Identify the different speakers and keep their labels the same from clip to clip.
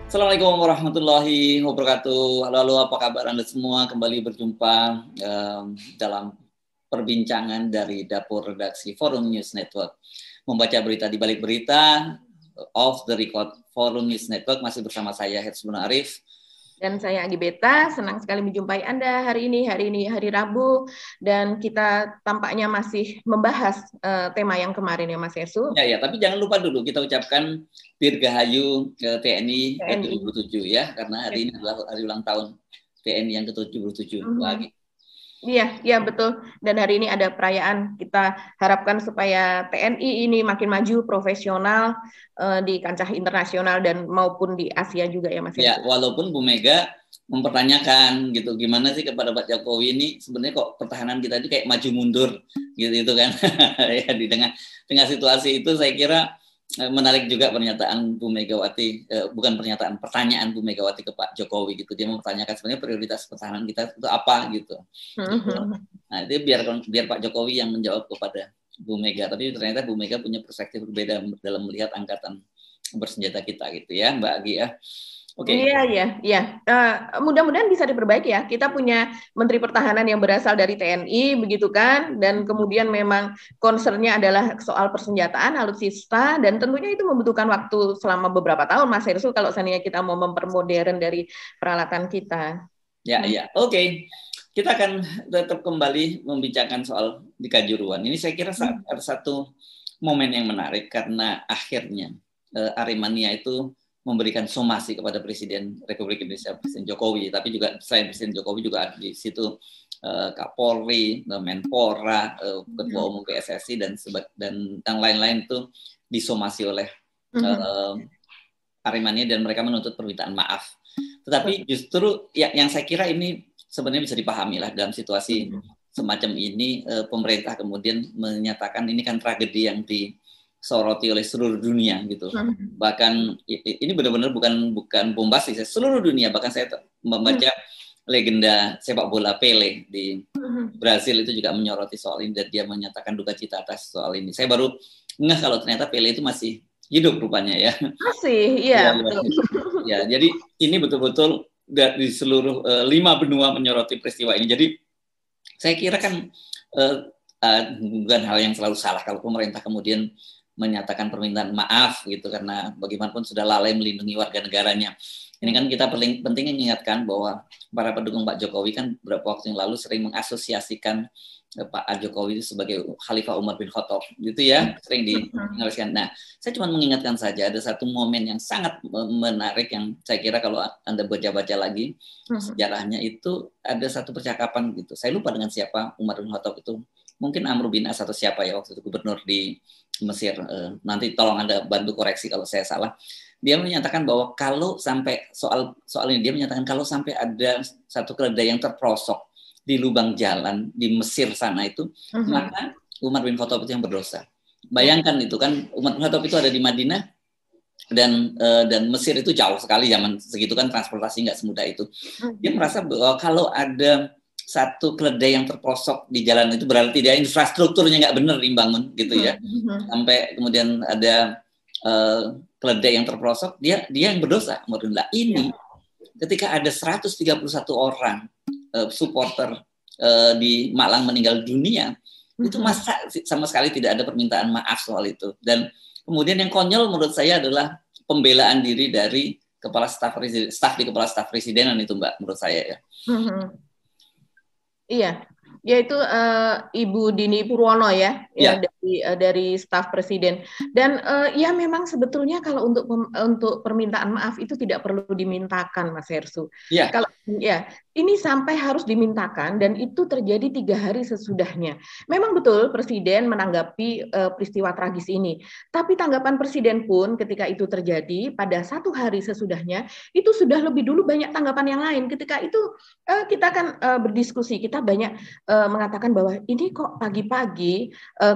Speaker 1: Assalamualaikum warahmatullahi wabarakatuh. Halo, halo, apa kabar Anda semua? Kembali berjumpa dalam perbincangan dari dapur redaksi Forum News Network. Membaca berita di balik berita, off the record Forum News Network, masih bersama saya Herzbun Arif.
Speaker 2: Dan saya Agi Beta, senang sekali menjumpai Anda hari ini hari Rabu, dan kita tampaknya masih membahas tema yang kemarin ya Mas Ersu.
Speaker 1: Ya, tapi jangan lupa dulu kita ucapkan Dirgahayu ke TNI ke-77 ya, karena hari ini adalah hari ulang tahun TNI yang ke-77 lagi.
Speaker 2: Iya betul. Dan hari ini ada perayaan. Kita harapkan supaya TNI ini makin maju, profesional di kancah internasional dan maupun di Asia juga ya Mas.
Speaker 1: Ya, walaupun Bu Mega mempertanyakan gitu, gimana sih kepada Pak Jokowi ini sebenarnya kok pertahanan kita ini kayak maju mundur gitu kan. Ya, di tengah situasi itu saya kira menarik juga pernyataan Bu Megawati, bukan pernyataan, pertanyaan Bu Megawati ke Pak Jokowi gitu. Dia mempertanyakan sebenarnya prioritas pertahanan kita itu apa gitu. Nah, itu biar Pak Jokowi yang menjawab kepada Bu Mega. Tapi ternyata Bu Mega punya perspektif berbeda dalam melihat angkatan bersenjata kita gitu ya, Mbak Agi ya.
Speaker 2: Oke. Iya. Mudah-mudahan bisa diperbaiki ya. Kita punya Menteri Pertahanan yang berasal dari TNI, begitu kan? Dan kemudian memang concernnya adalah soal persenjataan, alutsista, dan tentunya itu membutuhkan waktu selama beberapa tahun, Mas Hersul, kalau seandainya kita mau mempermodern dari peralatan kita.
Speaker 1: Ya. Oke. Kita akan tetap kembali membicarakan soal di Kanjuruhan. Ini saya kira ada satu momen yang menarik karena akhirnya Aremania itu memberikan somasi kepada Presiden Republik Indonesia, Presiden Jokowi, tapi juga selain Presiden Jokowi juga ada di situ Kapolri, Menpora, Ketua Umum PSSI dan yang lain-lain itu disomasi oleh Aremania dan mereka menuntut permintaan maaf. Tetapi justru yang saya kira ini sebenarnya bisa dipahami lah dalam situasi semacam ini, pemerintah kemudian menyatakan ini kan tragedi yang disoroti oleh seluruh dunia gitu. Bahkan ini benar-benar bukan bombastis, seluruh dunia. Bahkan saya membaca legenda sepak bola Pele di Brasil itu juga menyoroti soal ini dan dia menyatakan duka cita atas soal ini. Saya baru ngeh kalau ternyata Pele itu masih hidup rupanya ya.
Speaker 2: Masih, iya. Betul.
Speaker 1: Ya, jadi ini betul-betul dari seluruh 5 benua menyoroti peristiwa ini. Jadi saya kira kan bukan hal yang selalu salah kalau pemerintah kemudian menyatakan permintaan maaf gitu, karena bagaimanapun sudah lalai melindungi warga negaranya. Ini kan kita penting mengingatkan bahwa para pendukung Pak Jokowi kan beberapa waktu yang lalu sering mengasosiasikan Pak Jokowi itu sebagai Khalifah Umar bin Khattab gitu ya, sering diingatkan. Nah, saya cuma mengingatkan saja ada satu momen yang sangat menarik yang saya kira kalau Anda baca-baca lagi sejarahnya itu ada satu percakapan gitu. Saya lupa dengan siapa Umar bin Khattab itu. Mungkin Amr bin As atau siapa ya waktu itu gubernur di Mesir. Nanti tolong Anda bantu koreksi kalau saya salah. Dia menyatakan bahwa kalau sampai soal ini, dia menyatakan kalau sampai ada satu keledai yang terprosok di lubang jalan di Mesir sana itu, maka Umar bin Khattab itu yang berdosa. Bayangkan itu kan, Umar bin Khattab itu ada di Madinah dan Mesir itu jauh sekali zaman segitu kan, transportasi nggak semudah itu. Dia merasa bahwa kalau ada satu keledai yang terprosok di jalan itu berarti dia infrastrukturnya nggak benar dibangun gitu ya. Sampai kemudian ada keledai yang terprosok, dia yang berdosa. Menurut ini ketika ada 131 orang supporter di Malang meninggal dunia, itu masa sama sekali tidak ada permintaan maaf soal itu. Dan kemudian yang konyol menurut saya adalah pembelaan diri dari kepala staf di kepala staf presidenan itu, Mbak, menurut saya ya.
Speaker 2: Iya, yaitu Ibu Dini Purwono ya. Dari staf presiden. Dan ya memang sebetulnya kalau untuk permintaan maaf itu tidak perlu dimintakan, Mas Hersu.
Speaker 1: Yeah.
Speaker 2: Kalau ini sampai harus dimintakan dan itu terjadi 3 hari sesudahnya. Memang betul Presiden menanggapi peristiwa tragis ini. Tapi tanggapan Presiden pun ketika itu terjadi pada 1 hari sesudahnya itu sudah lebih dulu banyak tanggapan yang lain. Ketika itu kita akan berdiskusi, kita banyak mengatakan bahwa ini kok pagi-pagi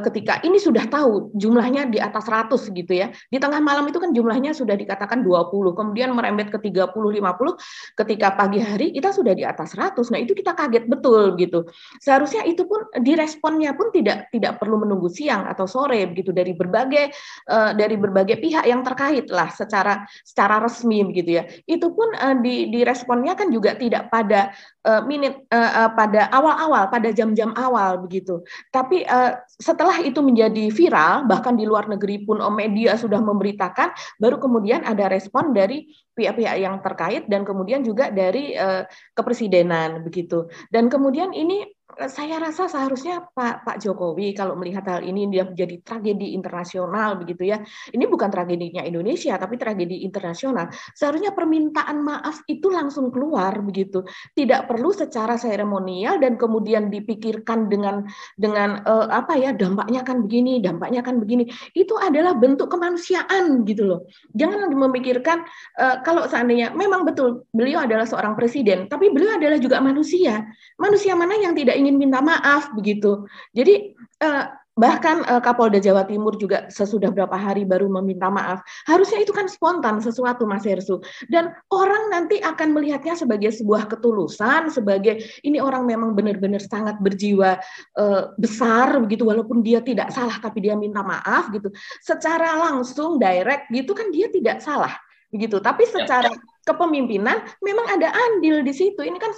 Speaker 2: ketika kita ini sudah tahu jumlahnya di atas 100 gitu ya. Di tengah malam itu kan jumlahnya sudah dikatakan 20, kemudian merembet ke 30, 50, ketika pagi hari kita sudah di atas 100. Nah, itu kita kaget betul gitu. Seharusnya itu pun diresponnya pun tidak perlu menunggu siang atau sore begitu dari berbagai pihak yang terkait lah secara resmi begitu ya. Itu pun diresponnya kan juga tidak pada pada awal-awal, pada jam-jam awal begitu. Tapi setelah itu menjadi viral, bahkan di luar negeri pun media sudah memberitakan, baru kemudian ada respon dari pihak-pihak yang terkait dan kemudian juga dari kepresidenan begitu. Dan kemudian ini saya rasa seharusnya Pak Jokowi kalau melihat hal ini dia menjadi tragedi internasional begitu ya. Ini bukan tragedinya Indonesia tapi tragedi internasional. Seharusnya permintaan maaf itu langsung keluar begitu. Tidak perlu secara seremonial dan kemudian dipikirkan dengan dampaknya kan begini, dampaknya kan begini. Itu adalah bentuk kemanusiaan gitu loh. Jangan memikirkan kalau seandainya memang betul beliau adalah seorang presiden, tapi beliau adalah juga manusia. Manusia mana yang tidak ingin minta maaf begitu. Jadi bahkan Kapolda Jawa Timur juga sesudah berapa hari baru meminta maaf. Harusnya itu kan spontan sesuatu Mas Hersu. Dan orang nanti akan melihatnya sebagai sebuah ketulusan, sebagai ini orang memang benar-benar sangat berjiwa besar begitu walaupun dia tidak salah tapi dia minta maaf gitu. Secara langsung direct gitu kan dia tidak salah begitu. Tapi secara kepemimpinan memang ada andil di situ. Ini kan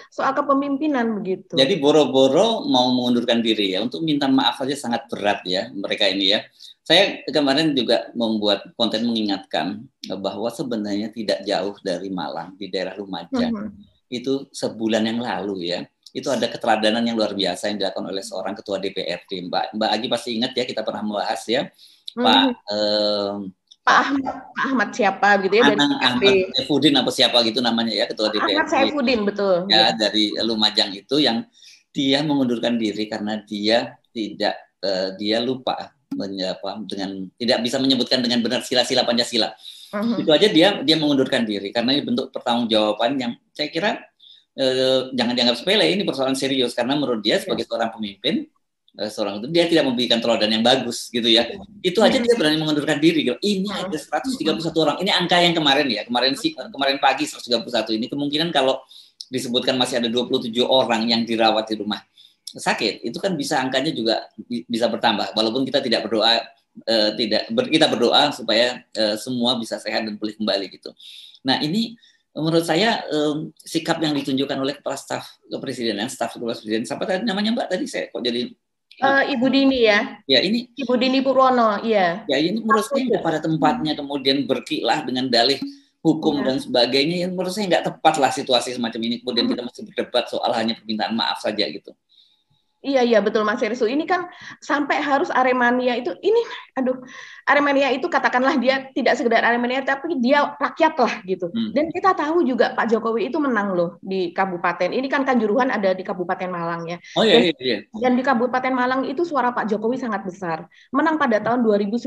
Speaker 2: soal kepemimpinan begitu.
Speaker 1: Jadi boro-boro mau mengundurkan diri ya. Untuk minta maaf saja sangat berat ya mereka ini ya. Saya kemarin juga membuat konten mengingatkan bahwa sebenarnya tidak jauh dari Malang di daerah Lumajang. Itu sebulan yang lalu ya. Itu ada keteladanan yang luar biasa yang dilakukan oleh seorang ketua DPRD. Mbak Agi pasti ingat ya, kita pernah membahas ya.
Speaker 2: Pak Ahmad siapa gitu ya, dari
Speaker 1: Ahmad Saifuddin apa siapa gitu namanya ya, ketua DPRD.
Speaker 2: Ahmad Saifuddin betul.
Speaker 1: Ya, dari Lumajang itu yang dia mengundurkan diri karena dia lupa dengan tidak bisa menyebutkan dengan benar sila-sila Pancasila. Itu aja dia mengundurkan diri karena ini bentuk pertanggungjawaban yang saya kira jangan dianggap sepele, ini persoalan serius karena menurut dia sebagai seorang pemimpin, seorang itu dia tidak memberikan teladan yang bagus gitu ya. Itu aja dia berani mengundurkan diri gitu. Ini ada 131 orang. Ini angka yang kemarin pagi 131 ini kemungkinan kalau disebutkan masih ada 27 orang yang dirawat di rumah sakit, itu kan bisa angkanya juga bisa bertambah walaupun kita tidak berdoa kita berdoa supaya semua bisa sehat dan pulih kembali gitu. Nah, ini menurut saya sikap yang ditunjukkan oleh kepala staf kepresidenan, staf kepala presiden, siapa tadi namanya Mbak tadi, saya kok jadi
Speaker 2: Ibu Dini ya.
Speaker 1: Ya, ini
Speaker 2: Ibu Dini Purwono, iya.
Speaker 1: Ya, ini menurut saya nggak pada tempatnya kemudian berkilah dengan dalih hukum dan sebagainya. Yang menurut saya nggak tepat lah situasi semacam ini. Kemudian kita masih berdebat soal hanya permintaan maaf saja gitu.
Speaker 2: Iya betul Mas Hersu. Ini kan sampai harus Aremania itu Aremania itu katakanlah dia tidak sekedar Aremania tapi dia rakyat lah gitu. Dan kita tahu juga Pak Jokowi itu menang loh di kabupaten. Ini kan Kanjuruhan ada di Kabupaten Malang ya.
Speaker 1: Oh iya.
Speaker 2: Dan di Kabupaten Malang itu suara Pak Jokowi sangat besar. Menang pada tahun 2019.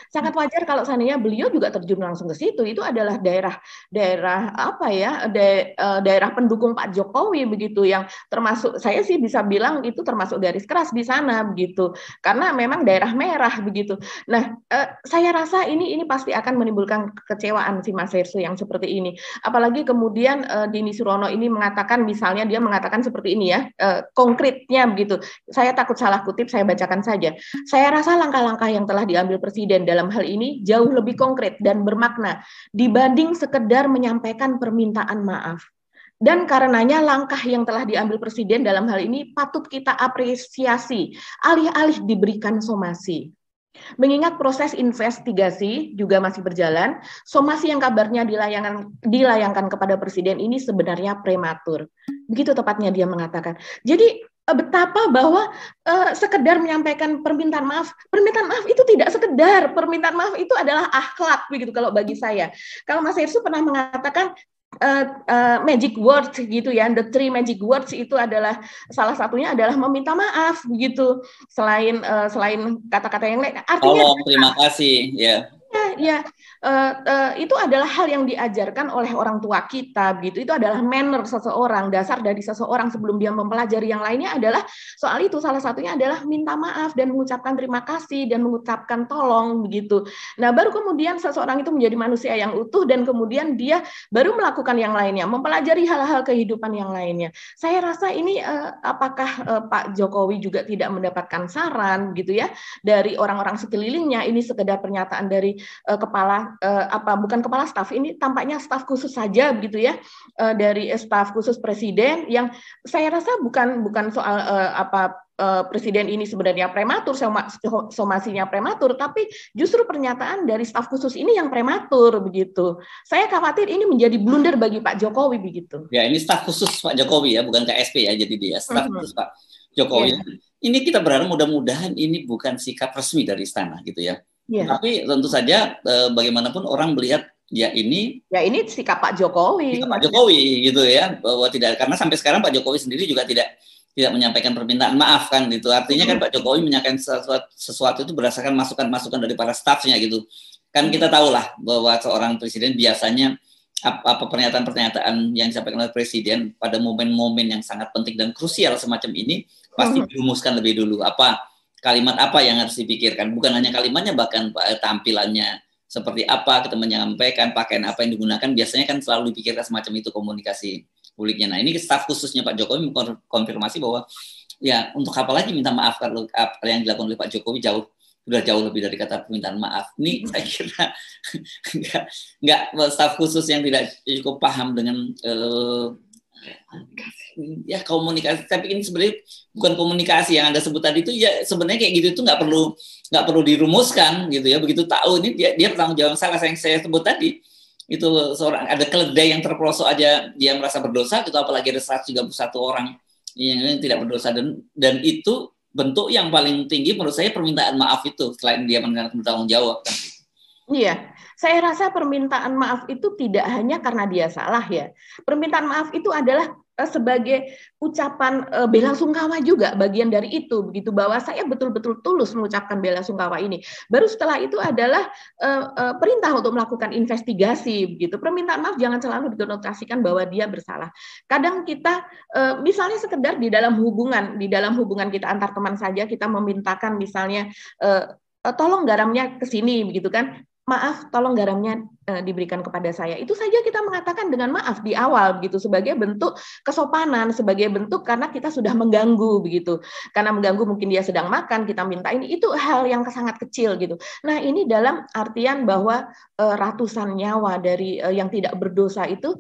Speaker 2: Sangat wajar kalau seandainya beliau juga terjun langsung ke situ. Itu adalah daerah pendukung Pak Jokowi begitu yang termasuk saya sih bisa bilang itu termasuk garis keras di sana begitu karena memang daerah merah begitu. Nah, saya rasa ini pasti akan menimbulkan kekecewaan si Mas Hersu yang seperti ini. Apalagi kemudian Dini Surono ini mengatakan dia mengatakan seperti ini ya, konkretnya begitu. Saya takut salah kutip, saya bacakan saja. Saya rasa langkah-langkah yang telah diambil Presiden dalam hal ini jauh lebih konkret dan bermakna dibanding sekedar menyampaikan permintaan maaf. Dan karenanya langkah yang telah diambil Presiden dalam hal ini patut kita apresiasi, alih-alih diberikan somasi. Mengingat proses investigasi juga masih berjalan, somasi yang kabarnya dilayangkan kepada Presiden ini sebenarnya prematur. Begitu tepatnya dia mengatakan. Jadi betapa bahwa sekedar menyampaikan permintaan maaf itu tidak sekedar, permintaan maaf itu adalah akhlak begitu kalau bagi saya. Kalau Mas Hersu pernah mengatakan magic words gitu ya, the three magic words itu adalah salah satunya adalah meminta maaf begitu, selain kata-kata yang lain artinya
Speaker 1: terima kasih ya.
Speaker 2: ya itu adalah hal yang diajarkan oleh orang tua kita, begitu. Itu adalah manner seseorang, dasar dari seseorang sebelum dia mempelajari yang lainnya adalah soal itu. Salah satunya adalah minta maaf dan mengucapkan terima kasih dan mengucapkan tolong, begitu. Nah, baru kemudian seseorang itu menjadi manusia yang utuh dan kemudian dia baru melakukan yang lainnya, mempelajari hal-hal kehidupan yang lainnya. Saya rasa ini apakah Pak Jokowi juga tidak mendapatkan saran, gitu ya, dari orang-orang sekelilingnya? Ini sekedar pernyataan dari bukan kepala staf, ini tampaknya staf khusus saja, begitu ya, dari staf khusus presiden, yang saya rasa bukan soal presiden ini sebenarnya prematur, somasinya prematur, tapi justru pernyataan dari staf khusus ini yang prematur, begitu. Saya khawatir ini menjadi blunder bagi Pak Jokowi, begitu.
Speaker 1: Ya, ini staf khusus Pak Jokowi ya, bukan KSP ya, jadi dia staf khusus Pak Jokowi. Yeah. Ini kita berharap mudah-mudahan ini bukan sikap resmi dari istana, gitu ya. Yeah. Tapi tentu saja bagaimanapun orang melihat ya ini
Speaker 2: sikap Pak Jokowi.
Speaker 1: Sikap Pak Jokowi, gitu ya, bahwa tidak, karena sampai sekarang Pak Jokowi sendiri juga tidak menyampaikan permintaan maaf kan, gitu. Artinya kan Pak Jokowi menyampaikan sesuatu itu berdasarkan masukan-masukan dari para stafnya, gitu. Kan kita tahulah bahwa seorang presiden biasanya apa pernyataan-pernyataan yang disampaikan oleh presiden pada momen-momen yang sangat penting dan krusial semacam ini pasti dirumuskan lebih dulu, kalimat apa yang harus dipikirkan, bukan hanya kalimatnya, bahkan tampilannya seperti apa, kita menyampaikan pakaian apa yang digunakan, biasanya kan selalu dipikirkan semacam itu komunikasi publiknya. Nah, ini staf khususnya Pak Jokowi mengkonfirmasi bahwa ya untuk apa lagi minta maaf kalau apa yang dilakukan oleh Pak Jokowi sudah jauh lebih dari kata permintaan maaf. Ini saya kira nggak staf khusus yang tidak cukup paham dengan ya komunikasi. Tapi ini sebenarnya bukan komunikasi yang Anda sebut tadi itu, ya sebenarnya kayak gitu itu nggak perlu dirumuskan, gitu ya. Begitu tahu ini dia bertanggung jawab salah yang saya sebut tadi. Itu seorang ada keledai yang terperosok aja dia merasa berdosa, gitu, apalagi ada 131 orang yang tidak berdosa, dan itu bentuk yang paling tinggi menurut saya permintaan maaf itu, selain dia bertanggung jawab kan.
Speaker 2: Iya, saya rasa permintaan maaf itu tidak hanya karena dia salah ya. Permintaan maaf itu adalah sebagai ucapan bela sungkawa juga, bagian dari itu, begitu, bahwa saya betul-betul tulus mengucapkan bela sungkawa ini. Baru setelah itu adalah perintah untuk melakukan investigasi, begitu. Permintaan maaf jangan selalu dikonotasikan bahwa dia bersalah. Kadang kita misalnya sekedar di dalam hubungan kita antar teman saja, kita memintakan misalnya tolong garamnya ke sini, begitu kan. Maaf, tolong garamnya diberikan kepada saya. Itu saja kita mengatakan dengan maaf di awal, begitu, sebagai bentuk kesopanan, sebagai bentuk karena kita sudah mengganggu, begitu. Karena mengganggu, mungkin dia sedang makan, kita minta ini, itu hal yang sangat kecil, gitu. Nah, ini dalam artian bahwa ratusan nyawa dari yang tidak berdosa itu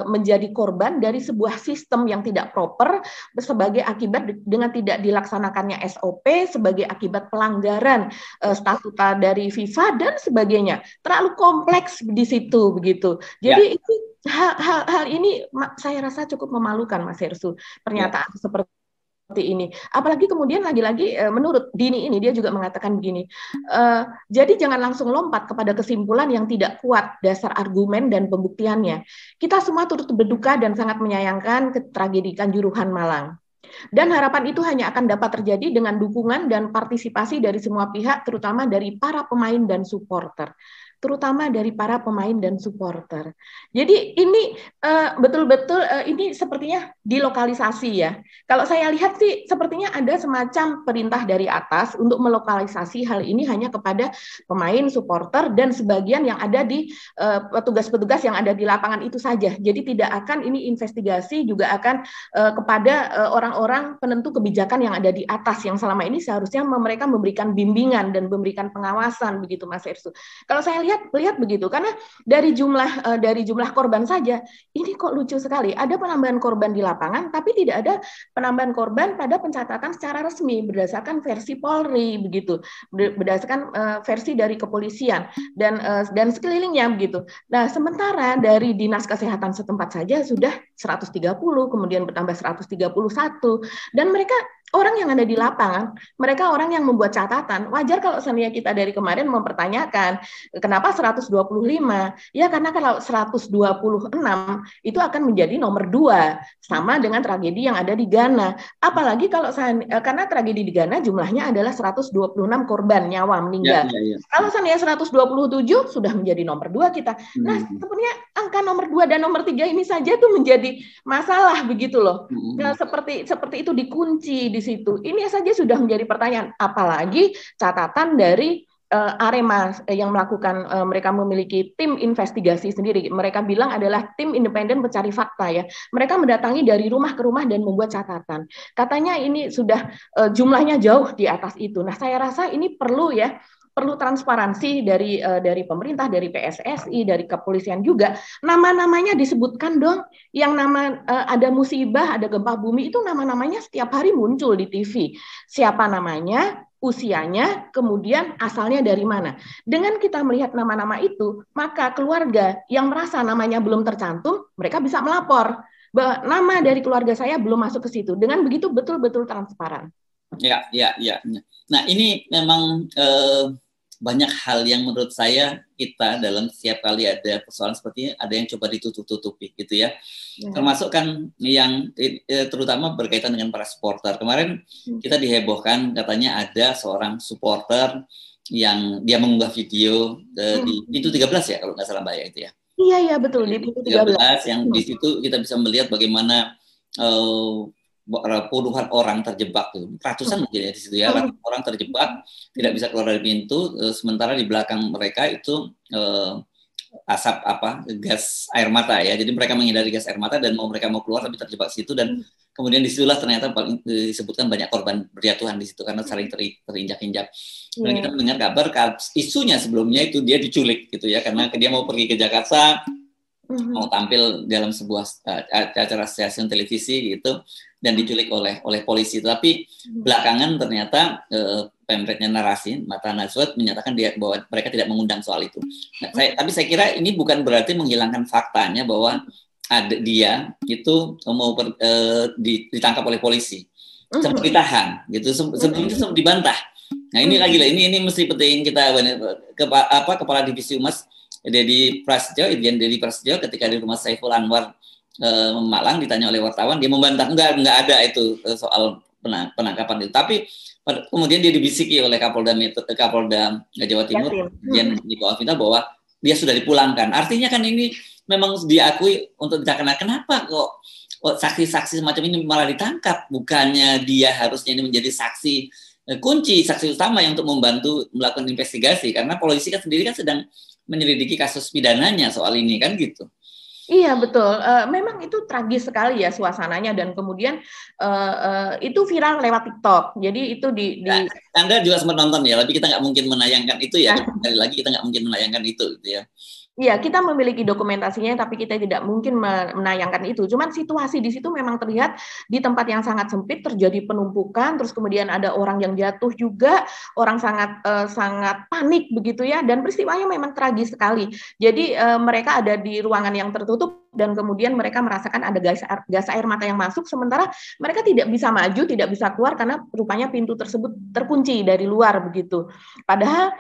Speaker 2: menjadi korban dari sebuah sistem yang tidak proper, sebagai akibat dengan tidak dilaksanakannya SOP, sebagai akibat pelanggaran statuta dari FIFA dan sebagainya. Terlalu kompleks di situ, begitu. Jadi itu hal ini saya rasa cukup memalukan, Mas Hersu, pernyataan seperti ini. Apalagi kemudian lagi-lagi menurut Dini ini dia juga mengatakan begini. Jadi jangan langsung lompat kepada kesimpulan yang tidak kuat dasar argumen dan pembuktiannya. Kita semua turut berduka dan sangat menyayangkan tragedi Kanjuruhan Malang. Dan harapan itu hanya akan dapat terjadi dengan dukungan dan partisipasi dari semua pihak, terutama dari para pemain dan supporter. Jadi ini betul-betul ini sepertinya dilokalisasi ya. Kalau saya lihat sih sepertinya ada semacam perintah dari atas untuk melokalisasi hal ini hanya kepada pemain, supporter, dan sebagian yang ada di petugas-petugas yang ada di lapangan itu saja. Jadi tidak akan ini investigasi juga akan kepada orang-orang penentu kebijakan yang ada di atas, yang selama ini seharusnya mereka memberikan bimbingan dan memberikan pengawasan, begitu Mas Ersu. Kalau saya lihat begitu, karena dari jumlah korban saja ini kok lucu sekali, ada penambahan korban di lapangan tapi tidak ada penambahan korban pada pencatatan secara resmi berdasarkan versi Polri, begitu, berdasarkan versi dari kepolisian dan sekelilingnya, begitu. Nah, sementara dari Dinas Kesehatan setempat saja sudah 130, kemudian bertambah 131, dan mereka orang yang ada di lapangan, mereka orang yang membuat catatan. Wajar kalau seandainya kita dari kemarin mempertanyakan, kenapa 125? Ya karena kalau 126 itu akan menjadi nomor 2, sama dengan tragedi yang ada di Ghana. Apalagi kalau karena tragedi di Ghana jumlahnya adalah 126 korban nyawa meninggal. Kalau seandainya 127 sudah menjadi nomor 2 kita. Nah, sebenarnya angka nomor 2 dan nomor 3 ini saja tuh menjadi masalah begitu loh. Nah, seperti itu dikunci di situ. Ini saja sudah menjadi pertanyaan. Apalagi catatan dari Arema yang melakukan, mereka memiliki tim investigasi sendiri. Mereka bilang adalah tim independen pencari fakta ya. Mereka mendatangi dari rumah ke rumah dan membuat catatan. Katanya ini sudah jumlahnya jauh di atas itu. Nah, saya rasa ini perlu transparansi dari pemerintah, dari PSSI, dari kepolisian juga. Nama-namanya disebutkan dong. Yang nama ada musibah, ada gempa bumi itu nama-namanya setiap hari muncul di TV. Siapa namanya, usianya, kemudian asalnya dari mana. Dengan kita melihat nama-nama itu, maka keluarga yang merasa namanya belum tercantum, mereka bisa melapor bahwa nama dari keluarga saya belum masuk ke situ. Dengan begitu betul-betul transparan.
Speaker 1: Ya. Nah, ini memang banyak hal yang menurut saya kita dalam setiap kali ada persoalan seperti ini ada yang coba ditutup-tutupi gitu ya. Termasuk kan yang terutama berkaitan dengan para supporter. Kemarin kita dihebohkan katanya ada seorang supporter yang dia mengunggah video di pintu 13 ya kalau nggak salah Mbak ya itu ya.
Speaker 2: Iya betul di pintu 13
Speaker 1: yang di situ kita bisa melihat bagaimana puluhan orang terjebak tuh, ratusan mungkin ya di situ ya, ratusan orang terjebak tidak bisa keluar dari pintu, sementara di belakang mereka itu asap gas air mata ya, jadi mereka menghindari gas air mata dan mereka mau keluar tapi terjebak situ dan kemudian disitulah ternyata disebutkan banyak korban berjatuhan di situ karena saling terinjak-injak. Dan kita mendengar kabar isunya sebelumnya itu dia diculik gitu ya karena dia mau pergi ke Jakarta, mau tampil dalam sebuah acara stasiun televisi gitu dan diculik oleh polisi. Tapi belakangan ternyata pemretnya narasi Mata Najwa menyatakan bahwa mereka tidak mengundang soal itu. Nah, tapi saya kira ini bukan berarti menghilangkan faktanya bahwa dia itu mau ditangkap oleh polisi, sempat ditahan gitu. Sebelum itu sempat dibantah. Nah ini lagi lah, ini mesti penting kita Kepala Divisi Humas Irjen Dedi Prasetyo ketika di rumah Saiful Anwar Malang ditanya oleh wartawan, dia membantah enggak ada itu soal penangkapan itu. Tapi kemudian dia dibisiki oleh Kapolda Jawa Timur Irjen Niko Afinta bahwa dia sudah dipulangkan. Artinya kan ini memang diakui untuk dikatakan kenapa kok saksi-saksi semacam ini malah ditangkap, bukannya dia harusnya ini menjadi saksi kunci, saksi utama yang untuk membantu melakukan investigasi, karena polisi kan sendiri kan sedang menyelidiki kasus pidananya soal ini kan gitu.
Speaker 2: Iya betul, memang itu tragis sekali ya suasananya dan kemudian itu viral lewat TikTok. Jadi itu
Speaker 1: Nah, Anda juga sempat nonton ya, tapi kita nggak mungkin menayangkan itu ya. Sekali lagi kita nggak mungkin menayangkan itu gitu ya.
Speaker 2: Iya, kita memiliki dokumentasinya, tapi kita tidak mungkin menayangkan itu. Cuman situasi di situ memang terlihat di tempat yang sangat sempit, terjadi penumpukan, terus kemudian ada orang yang jatuh juga, orang sangat panik begitu ya, dan peristiwanya memang tragis sekali. Jadi mereka ada di ruangan yang tertutup, dan kemudian mereka merasakan ada gas air mata yang masuk, sementara mereka tidak bisa maju, tidak bisa keluar, karena rupanya pintu tersebut terkunci dari luar begitu. Padahal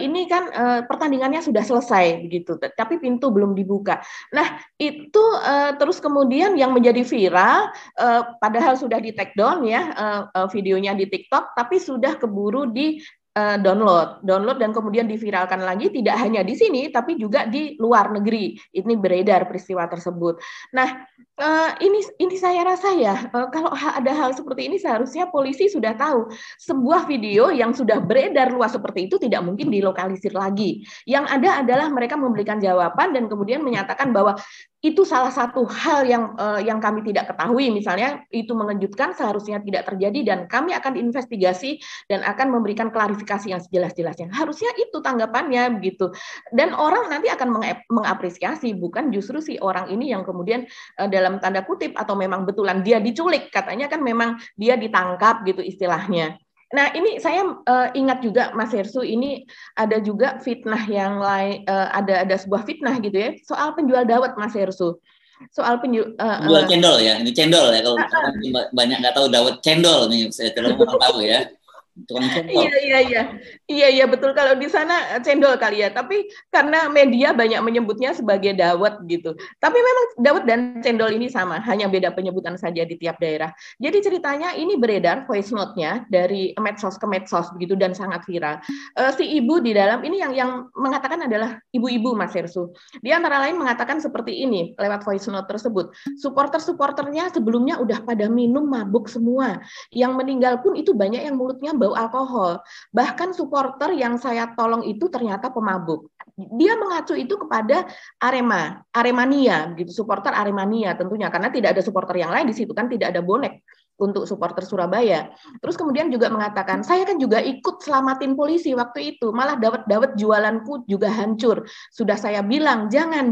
Speaker 2: ini kan pertandingannya sudah selesai begitu, tapi pintu belum dibuka. Nah itu terus kemudian yang menjadi viral, padahal sudah di take down ya videonya di TikTok, tapi sudah keburu di download dan kemudian diviralkan lagi, tidak hanya di sini tapi juga di luar negeri. Ini beredar peristiwa tersebut. Nah ini saya rasa ya kalau ada hal seperti ini seharusnya polisi sudah tahu sebuah video yang sudah beredar luas seperti itu tidak mungkin dilokalisir lagi. Yang ada adalah mereka memberikan jawaban dan kemudian menyatakan bahwa itu salah satu hal yang kami tidak ketahui, misalnya itu mengejutkan, seharusnya tidak terjadi dan kami akan investigasi dan akan memberikan klarifikasi yang sejelas-jelasnya. Harusnya itu tanggapannya begitu. Dan orang nanti akan mengapresiasi, bukan justru si orang ini yang kemudian dalam tanda kutip atau memang betulan dia diculik, katanya kan memang dia ditangkap gitu istilahnya. Nah ini saya ingat juga Mas Hersu, ini ada juga fitnah yang lain, ada sebuah fitnah gitu ya soal penjual dawet Mas Hersu.
Speaker 1: Penjual cendol ya, ini cendol ya, kalau banyak nggak tahu dawet cendol nih, saya kalau orang tahu ya.
Speaker 2: Iya betul, kalau di sana cendol kali ya, tapi karena media banyak menyebutnya sebagai dawet gitu. Tapi memang dawet dan cendol ini sama, hanya beda penyebutan saja di tiap daerah. Jadi ceritanya ini beredar voice note-nya dari medsos ke medsos begitu dan sangat viral. Si ibu di dalam ini yang mengatakan adalah ibu-ibu Mas Hersu. Dia antara lain mengatakan seperti ini lewat voice note tersebut. Supporter-supporternya sebelumnya udah pada minum mabuk semua. Yang meninggal pun itu banyak yang mulutnya bau alkohol. Bahkan supporter yang saya tolong itu ternyata pemabuk. Dia mengacu itu kepada Aremania, gitu, supporter Aremania tentunya, karena tidak ada supporter yang lain di situ kan, tidak ada bonek untuk supporter Surabaya. Terus kemudian juga mengatakan, saya kan juga ikut selamatin polisi waktu itu, malah dawet-dawet jualanku juga hancur. Sudah saya bilang, jangan.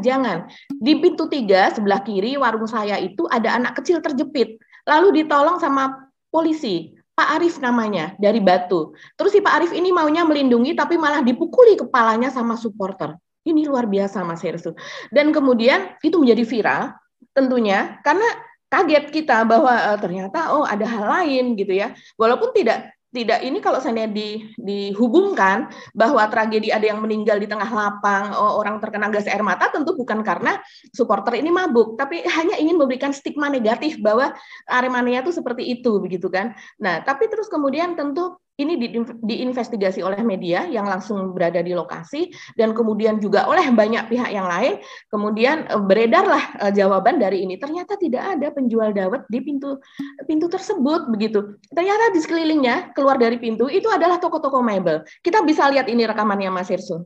Speaker 2: Di pintu 3 sebelah kiri warung saya itu ada anak kecil terjepit, lalu ditolong sama polisi. Pak Arif namanya, dari Batu. Terus si Pak Arif ini maunya melindungi, tapi malah dipukuli kepalanya sama supporter. Ini luar biasa, Mas Hersu. Dan kemudian itu menjadi viral, tentunya, karena kaget kita bahwa ternyata ada hal lain gitu ya. Walaupun tidak ini kalau saya dihubungkan bahwa tragedi ada yang meninggal di tengah lapang, orang terkena gas air mata, tentu bukan karena supporter ini mabuk, tapi hanya ingin memberikan stigma negatif bahwa Aremania itu seperti itu, begitu kan. Nah, tapi terus kemudian tentu ini diinvestigasi oleh media yang langsung berada di lokasi, dan kemudian juga oleh banyak pihak yang lain, kemudian beredarlah jawaban dari ini. Ternyata tidak ada penjual dawet di pintu tersebut, begitu. Ternyata di sekelilingnya, keluar dari pintu, itu adalah toko-toko mebel. Kita bisa lihat ini rekamannya, Mas Hirsu.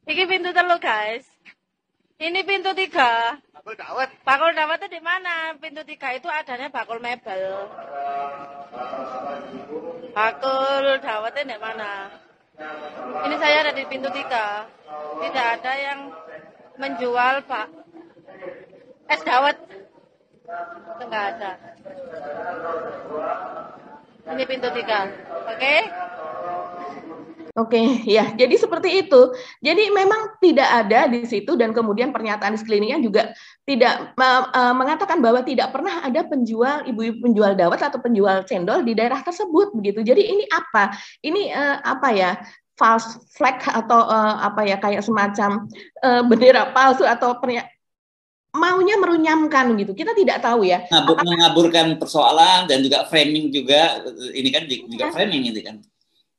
Speaker 3: Ini pintu telu, guys. Ini pintu 3. Bakul dawet itu di mana? Pintu 3 itu adanya bakul mebel. Bakul dawetnya di mana? Ini saya ada di pintu 3. Tidak ada yang menjual es dawet. Itu nggak ada. Ini pintu 3. Oke?
Speaker 2: Oke, ya. Jadi seperti itu. Jadi memang tidak ada di situ, dan kemudian pernyataan di sekelilingnya juga tidak mengatakan bahwa tidak pernah ada ibu-ibu penjual dawet atau penjual cendol di daerah tersebut, begitu. Jadi ini apa? Ini apa ya? False flag atau apa ya, kayak semacam bendera palsu atau maunya merunyamkan gitu. Kita tidak tahu ya.
Speaker 1: Mengaburkan persoalan dan juga framing juga, ini kan juga framing itu kan.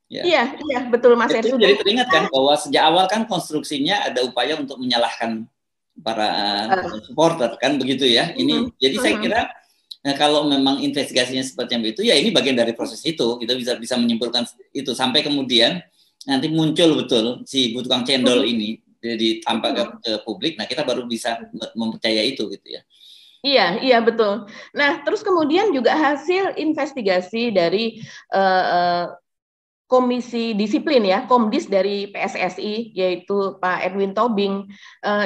Speaker 2: Ya. Iya, betul Mas Hersu.
Speaker 1: Jadi teringat kan bahwa sejak awal kan konstruksinya ada upaya untuk menyalahkan para supporter kan, begitu ya. Ini jadi saya kira kalau memang investigasinya seperti itu, ya ini bagian dari proses itu. Kita bisa menyimpulkan itu sampai kemudian nanti muncul betul si ibu tukang cendol ini jadi tampak ke publik. Nah, kita baru bisa mempercayai itu gitu ya.
Speaker 2: Iya betul. Nah, terus kemudian juga hasil investigasi dari Komisi Disiplin ya, Komdis dari PSSI, yaitu Pak Edwin Tobing,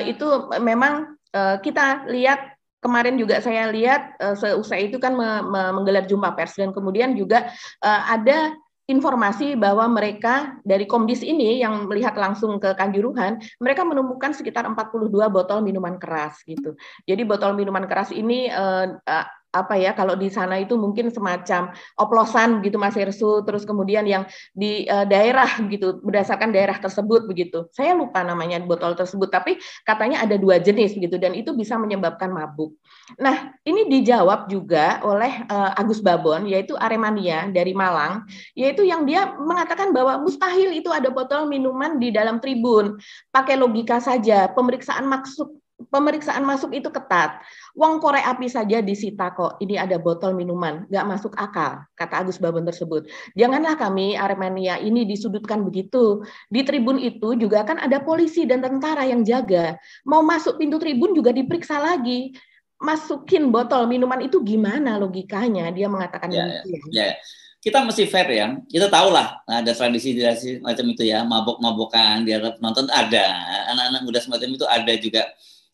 Speaker 2: itu memang kita lihat kemarin juga saya lihat seusai itu kan menggelar jumpa pers, dan kemudian juga ada informasi bahwa mereka dari Komdis ini yang melihat langsung ke Kanjuruhan, mereka menemukan sekitar 42 botol minuman keras gitu. Jadi botol minuman keras ini apa ya, kalau di sana itu mungkin semacam oplosan gitu Mas Hersu, terus kemudian yang di daerah gitu, berdasarkan daerah tersebut begitu. Saya lupa namanya botol tersebut, tapi katanya ada 2 jenis begitu, dan itu bisa menyebabkan mabuk. Nah, ini dijawab juga oleh Agus Babon, yaitu Aremania dari Malang, yaitu yang dia mengatakan bahwa mustahil itu ada botol minuman di dalam tribun. Pakai logika saja, pemeriksaan masuk itu ketat. Wong korek api saja disita kok. Ini ada botol minuman, nggak masuk akal, kata Agus Babon tersebut. Janganlah kami Aremania ini disudutkan begitu. Di tribun itu juga kan ada polisi dan tentara yang jaga. Mau masuk pintu tribun juga diperiksa lagi. Masukin botol minuman itu gimana logikanya? Dia mengatakan demikian.
Speaker 1: Ya. Kita mesti fair ya. Kita tahu lah ada tradisi macam itu ya, mabok-mabokan di hadapan penonton ada, anak-anak muda semacam itu ada juga.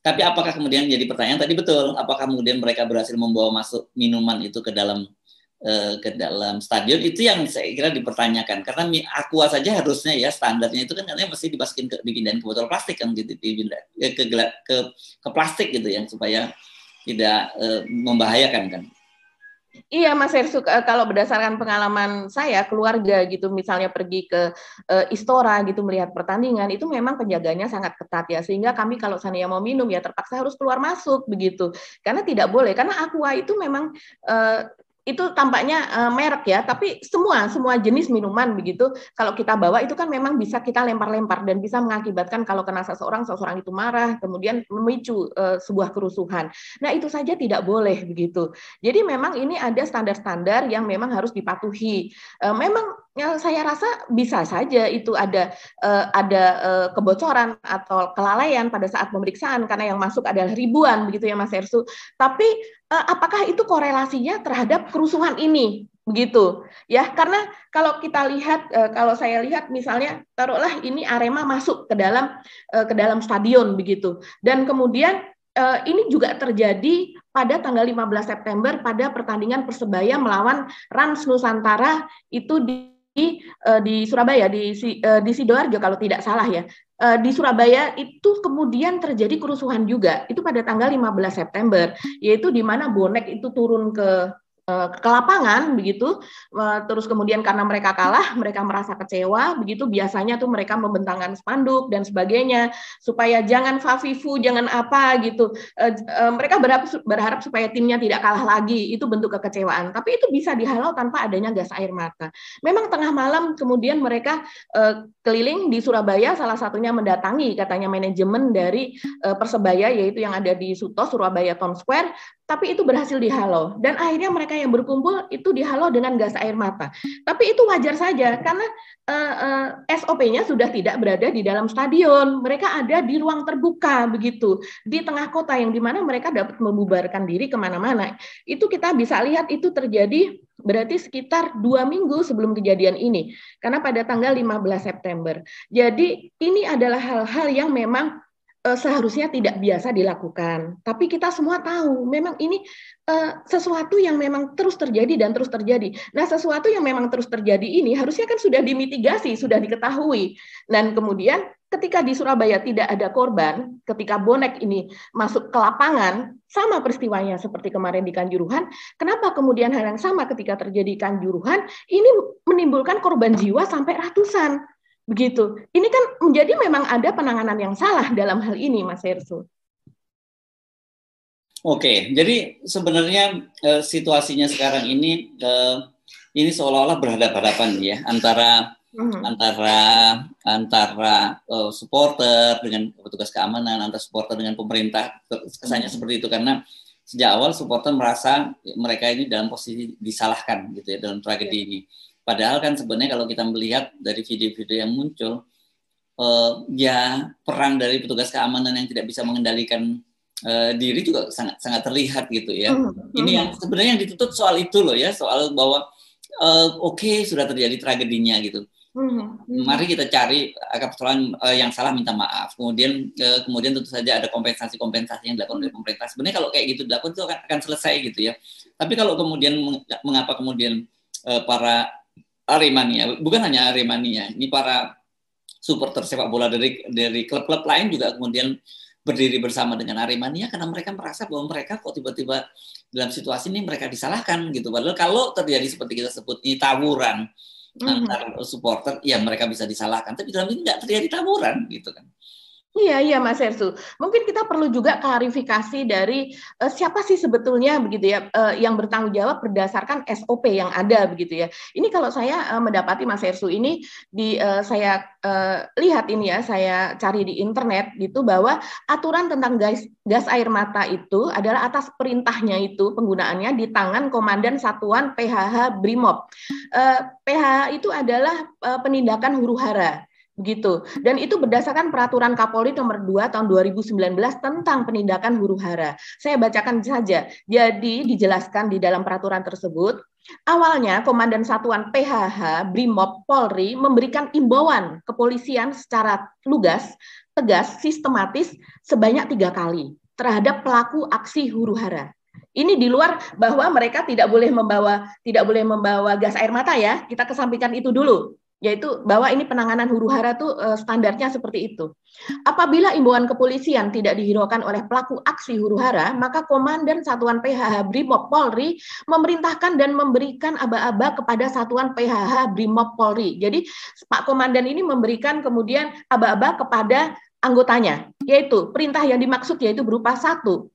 Speaker 1: Tapi apakah kemudian jadi pertanyaan tadi betul, apakah kemudian mereka berhasil membawa masuk minuman itu ke dalam ke dalam stadion, itu yang saya kira dipertanyakan, karena Aqua saja harusnya ya standarnya itu kan katanya mesti dipindahin ke botol plastik kan gitu, ke plastik gitu ya, supaya tidak membahayakan kan.
Speaker 2: Iya Mas Hersu, kalau berdasarkan pengalaman saya keluarga gitu, misalnya pergi ke Istora gitu melihat pertandingan, itu memang penjaganya sangat ketat ya, sehingga kami kalau seandainya mau minum ya terpaksa harus keluar masuk begitu, karena tidak boleh, karena Aqua itu memang itu tampaknya merek ya, tapi semua jenis minuman begitu kalau kita bawa itu kan memang bisa kita lempar-lempar dan bisa mengakibatkan kalau kena seseorang itu marah, kemudian memicu sebuah kerusuhan. Nah itu saja tidak boleh begitu. Jadi memang ini ada standar-standar yang memang harus dipatuhi. Memang ya, saya rasa bisa saja itu ada kebocoran atau kelalaian pada saat pemeriksaan karena yang masuk adalah ribuan begitu ya Mas Hersu. Tapi apakah itu korelasinya terhadap kerusuhan ini begitu ya, karena kalau kita lihat kalau saya lihat misalnya taruhlah ini Arema masuk ke dalam stadion begitu, dan kemudian ini juga terjadi pada tanggal 15 September pada pertandingan Persebaya melawan Rans Nusantara itu di Surabaya, di Sidoarjo kalau tidak salah ya. Di Surabaya itu kemudian terjadi kerusuhan juga, itu pada tanggal 15 September, yaitu di mana bonek itu turun ke lapangan begitu, terus kemudian karena mereka kalah, mereka merasa kecewa begitu, biasanya tuh mereka membentangkan spanduk dan sebagainya supaya jangan fafifu, jangan apa gitu, mereka berharap supaya timnya tidak kalah lagi, itu bentuk kekecewaan, tapi itu bisa dihalau tanpa adanya gas air mata. Memang tengah malam kemudian mereka keliling di Surabaya, salah satunya mendatangi katanya manajemen dari Persebaya, yaitu yang ada di Suto, Surabaya Town Square, tapi itu berhasil dihalau, dan akhirnya mereka yang berkumpul itu dihalau dengan gas air mata. Tapi itu wajar saja karena SOP-nya sudah tidak berada di dalam stadion, mereka ada di ruang terbuka begitu, di tengah kota yang dimana mereka dapat membubarkan diri kemana-mana. Itu kita bisa lihat itu terjadi berarti sekitar 2 minggu sebelum kejadian ini, karena pada tanggal 15 September. Jadi ini adalah hal-hal yang memang seharusnya tidak biasa dilakukan. Tapi kita semua tahu memang ini sesuatu yang memang terus terjadi dan terus terjadi. Nah, sesuatu yang memang terus terjadi ini harusnya kan sudah dimitigasi, sudah diketahui. Dan kemudian ketika di Surabaya tidak ada korban, ketika bonek ini masuk ke lapangan, sama peristiwanya seperti kemarin di Kanjuruhan, kenapa kemudian hal yang sama ketika terjadi Kanjuruhan, ini menimbulkan korban jiwa sampai ratusan? Begitu. Ini kan menjadi memang ada penanganan yang salah dalam hal ini, Mas Hersu.
Speaker 1: Oke, jadi sebenarnya situasinya sekarang ini seolah-olah berhadapan-hadapan ya antara supporter dengan petugas keamanan, antara supporter dengan pemerintah. Kesannya seperti itu karena sejak awal supporter merasa mereka ini dalam posisi disalahkan gitu ya dalam tragedi ini. Padahal kan sebenarnya kalau kita melihat dari video-video yang muncul, ya peran dari petugas keamanan yang tidak bisa mengendalikan diri juga sangat terlihat gitu ya. Ini yang sebenarnya yang dituntut soal itu loh ya, soal bahwa oke, sudah terjadi tragedinya gitu. Mari kita cari kesalahan yang salah, minta maaf. Kemudian tentu saja ada kompensasi yang dilakukan oleh pemerintah. Sebenarnya kalau kayak gitu dilakukan itu akan selesai gitu ya. Tapi kalau kemudian mengapa kemudian para Aremania, bukan hanya Aremania, ini para supporter sepak bola dari klub-klub lain juga kemudian berdiri bersama dengan Aremania karena mereka merasa bahwa mereka kok tiba-tiba dalam situasi ini mereka disalahkan gitu. Padahal kalau terjadi seperti kita sebut ini tawuran antar supporter, ya mereka bisa disalahkan. Tapi dalam ini nggak terjadi tawuran gitu kan.
Speaker 2: Iya Mas Hersu. Mungkin kita perlu juga klarifikasi dari siapa sih sebetulnya begitu ya yang bertanggung jawab berdasarkan SOP yang ada begitu ya. Ini kalau saya mendapati Mas Hersu ini saya lihat ini ya, saya cari di internet gitu bahwa aturan tentang gas air mata itu adalah atas perintahnya itu penggunaannya di tangan Komandan Satuan PHH Brimob. PHH itu adalah penindakan huru-hara. Begitu. Dan itu berdasarkan peraturan Kapolri nomor 2 tahun 2019 tentang penindakan huru-hara. Saya bacakan saja. Jadi dijelaskan di dalam peraturan tersebut, awalnya Komandan Satuan PHH Brimob Polri memberikan imbauan kepolisian secara lugas, tegas, sistematis sebanyak 3 kali terhadap pelaku aksi huru-hara. Ini di luar bahwa mereka tidak boleh membawa gas air mata ya. Kita kesampingkan itu dulu, yaitu bahwa ini penanganan huru-hara tuh standarnya seperti itu. Apabila imbauan kepolisian tidak dihiraukan oleh pelaku aksi huru-hara, maka Komandan Satuan PHH Brimob Polri memerintahkan dan memberikan aba-aba kepada Satuan PHH Brimob Polri. Jadi Pak Komandan ini memberikan kemudian aba-aba kepada anggotanya, yaitu perintah yang dimaksud yaitu berupa satu,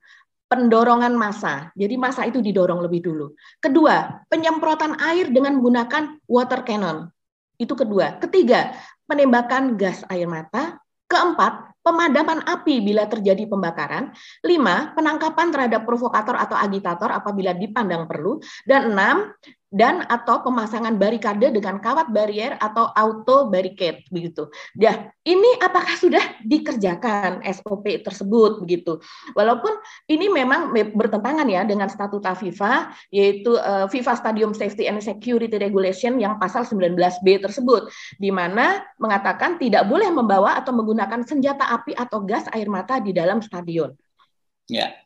Speaker 2: pendorongan massa. Jadi massa itu didorong lebih dulu. Kedua, penyemprotan air dengan menggunakan water cannon. Itu kedua. Ketiga, penembakan gas air mata. Keempat, pemadaman api bila terjadi pembakaran. 5, penangkapan terhadap provokator atau agitator apabila dipandang perlu. Dan 6, dan atau pemasangan barikade dengan kawat barier atau auto barricade begitu. Ya, ini apakah sudah dikerjakan SOP tersebut begitu? Walaupun ini memang bertentangan ya dengan statuta FIFA, yaitu FIFA Stadium Safety and Security Regulation yang pasal 19B tersebut, di mana mengatakan tidak boleh membawa atau menggunakan senjata api atau gas air mata di dalam stadion.
Speaker 1: Ya,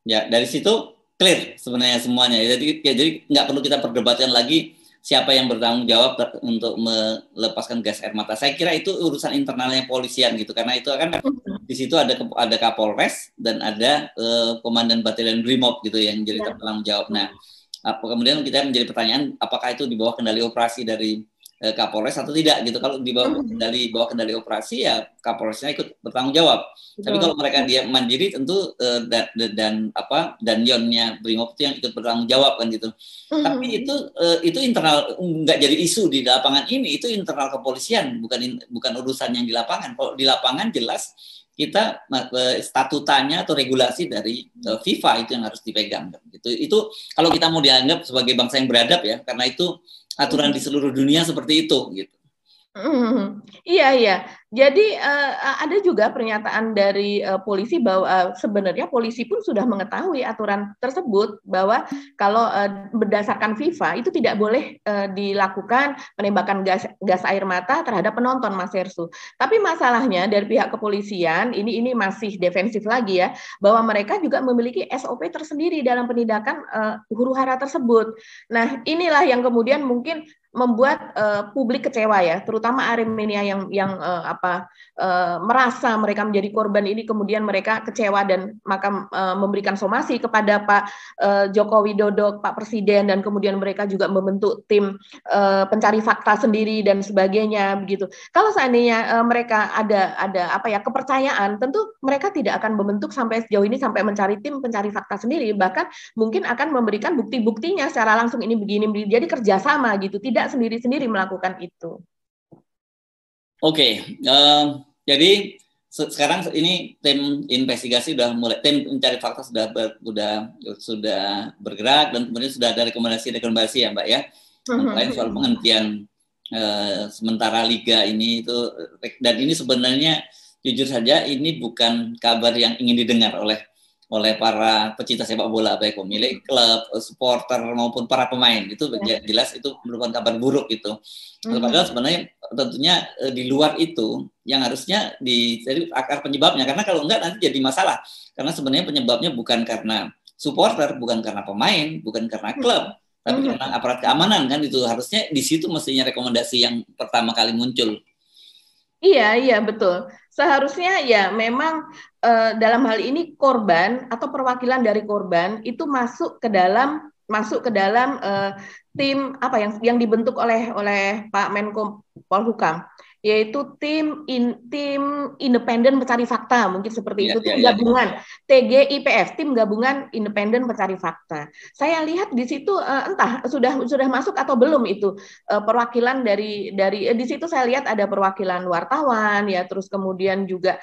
Speaker 1: dari situ clear sebenarnya semuanya. Jadi nggak perlu kita perdebatkan lagi siapa yang bertanggung jawab untuk melepaskan gas air mata. Saya kira itu urusan internalnya polisian gitu, karena itu kan di situ ada Kapolres dan ada Komandan Batalion Brimob gitu yang jadi bertanggung jawab. Nah, kemudian kita menjadi pertanyaan apakah itu di bawah kendali operasi dari Kapolres atau tidak gitu. Kalau di bawah kendali operasi ya Kapolresnya ikut bertanggung jawab. Tapi kalau mereka dia mandiri tentu dan Yonnya Brimob itu yang ikut bertanggung jawab kan gitu. Tapi itu internal, nggak jadi isu di lapangan ini, itu internal kepolisian, bukan urusan yang di lapangan. Kalau di lapangan jelas kita statutanya atau regulasi dari FIFA itu yang harus dipegang gitu. Itu kalau kita mau dianggap sebagai bangsa yang beradab ya, karena itu aturan di seluruh dunia seperti itu gitu.
Speaker 2: Iya. Jadi ada juga pernyataan dari polisi bahwa sebenarnya polisi pun sudah mengetahui aturan tersebut, bahwa kalau berdasarkan FIFA itu tidak boleh dilakukan penembakan gas air mata terhadap penonton, Mas Hersu. Tapi masalahnya dari pihak kepolisian ini masih defensif lagi ya, bahwa mereka juga memiliki SOP tersendiri dalam penindakan huru-hara tersebut. Nah, inilah yang kemudian mungkin membuat publik kecewa ya, terutama Aremania yang merasa mereka menjadi korban ini, kemudian mereka kecewa dan maka memberikan somasi kepada Pak Joko Widodo, Pak Presiden, dan kemudian mereka juga membentuk tim pencari fakta sendiri dan sebagainya begitu. Kalau seandainya mereka ada kepercayaan, tentu mereka tidak akan membentuk sampai sejauh ini sampai mencari tim pencari fakta sendiri, bahkan mungkin akan memberikan bukti-buktinya secara langsung, ini begini, jadi kerjasama gitu, tidak sendiri-sendiri melakukan itu.
Speaker 1: Oke, jadi sekarang ini tim investigasi tim mencari fakta sudah bergerak, dan kemudian sudah ada rekomendasi ya Mbak ya, lain soal penghentian sementara liga ini itu, dan ini sebenarnya jujur saja ini bukan kabar yang ingin didengar oleh para pecinta sepak bola, baik pemilik klub, supporter maupun para pemain. Itu jelas itu merupakan kabar buruk gitu. Padahal sebenarnya tentunya di luar itu yang harusnya jadi akar penyebabnya, karena kalau enggak nanti jadi masalah. Karena sebenarnya penyebabnya bukan karena supporter, bukan karena pemain, bukan karena klub, tapi karena aparat keamanan kan, itu harusnya di situ mestinya rekomendasi yang pertama kali muncul.
Speaker 2: Iya betul. Seharusnya ya memang dalam hal ini korban atau perwakilan dari korban itu masuk ke dalam tim yang dibentuk oleh Pak Menko Polhukam, yaitu tim independen pencari fakta, mungkin seperti itu, tim gabungan TGIPF, tim gabungan independen pencari fakta. Saya lihat di situ entah sudah masuk atau belum itu perwakilan dari di situ saya lihat ada perwakilan wartawan ya, terus kemudian juga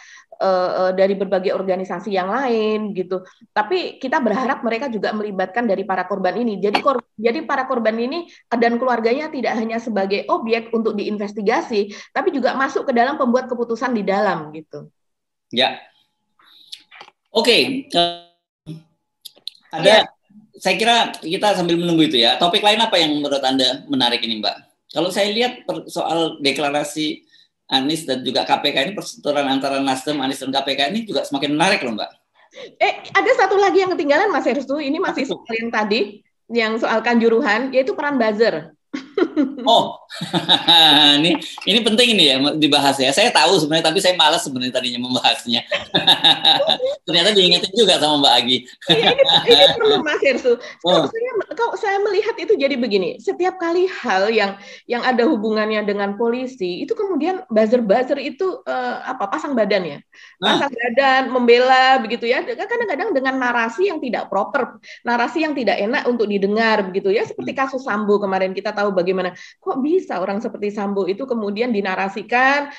Speaker 2: dari berbagai organisasi yang lain gitu. Tapi kita berharap mereka juga melibatkan dari para korban ini. Jadi para korban ini dan keluarganya tidak hanya sebagai objek untuk diinvestigasi, tapi juga masuk ke dalam pembuat keputusan di dalam gitu.
Speaker 1: Ya. Oke. Saya kira kita sambil menunggu itu ya. Topik lain apa yang menurut Anda menarik ini, Mbak? Kalau saya lihat soal deklarasi Anies dan juga KPK ini, perseteruan antara Nasdem, Anies dan KPK ini juga semakin menarik loh, Mbak.
Speaker 2: Ada satu lagi yang ketinggalan Mas Herstu, ini masih soal yang tadi, yang soal Kanjuruhan, yaitu peran buzzer.
Speaker 1: Oh, ini penting ini ya dibahas ya. Saya tahu sebenarnya, tapi saya malas sebenarnya tadinya membahasnya. Ternyata diingetin juga sama Mbak Agi.
Speaker 2: Ini perlu Mas Herstu. Saya melihat itu jadi begini. Setiap kali hal yang ada hubungannya dengan polisi, itu kemudian buzzer itu pasang badan ya, pasang badan, membela begitu ya. Kadang-kadang dengan narasi yang tidak proper, narasi yang tidak enak untuk didengar begitu ya. Seperti kasus Sambo kemarin, kita tahu bagaimana kok bisa orang seperti Sambo itu kemudian dinarasikan,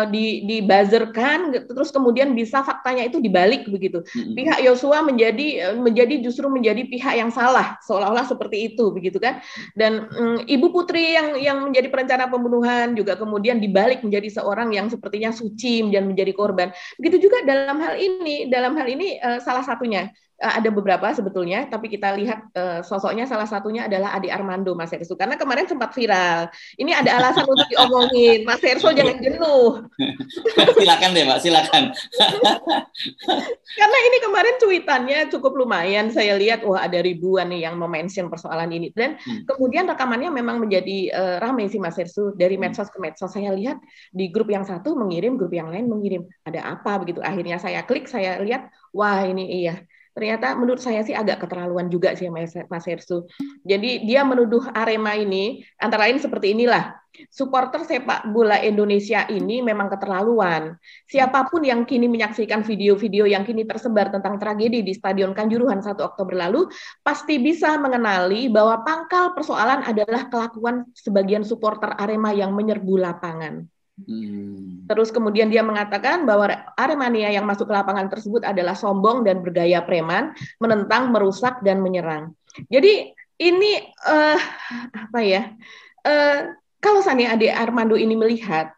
Speaker 2: dibuzzerkan, terus kemudian bisa faktanya itu dibalik begitu. Pihak Yosua justru menjadi pihak yang salah, seolah-olah seperti itu begitu kan. Dan Ibu Putri yang menjadi perencana pembunuhan juga kemudian dibalik menjadi seorang yang sepertinya suci dan menjadi korban. Begitu juga dalam hal ini salah satunya. Ada beberapa sebetulnya, tapi kita lihat sosoknya salah satunya adalah Ade Armando, Mas Herstu. Karena kemarin sempat viral. Ini ada alasan untuk diomongin. Mas Herstu jangan jenuh.
Speaker 1: Silakan deh, Mbak, silakan.
Speaker 2: Karena ini kemarin cuitannya cukup lumayan. Saya lihat, wah ada ribuan nih yang mention persoalan ini. Dan kemudian rekamannya memang menjadi ramai sih, Mas Herstu. Dari medsos ke medsos, saya lihat di grup yang satu mengirim, grup yang lain mengirim. Ada apa begitu? Akhirnya saya klik, saya lihat, wah ini iya. Ternyata menurut saya sih agak keterlaluan juga sih Mas Herstu. Jadi dia menuduh Arema ini, antara lain seperti inilah, supporter sepak bola Indonesia ini memang keterlaluan. Siapapun yang kini menyaksikan video-video yang kini tersebar tentang tragedi di Stadion Kanjuruhan 1 Oktober lalu, pasti bisa mengenali bahwa pangkal persoalan adalah kelakuan sebagian supporter Arema yang menyerbu lapangan. Terus kemudian dia mengatakan bahwa Aremania yang masuk ke lapangan tersebut adalah sombong dan bergaya preman, menentang, merusak, dan menyerang. Jadi ini kalau Sani Ade Armando ini melihat,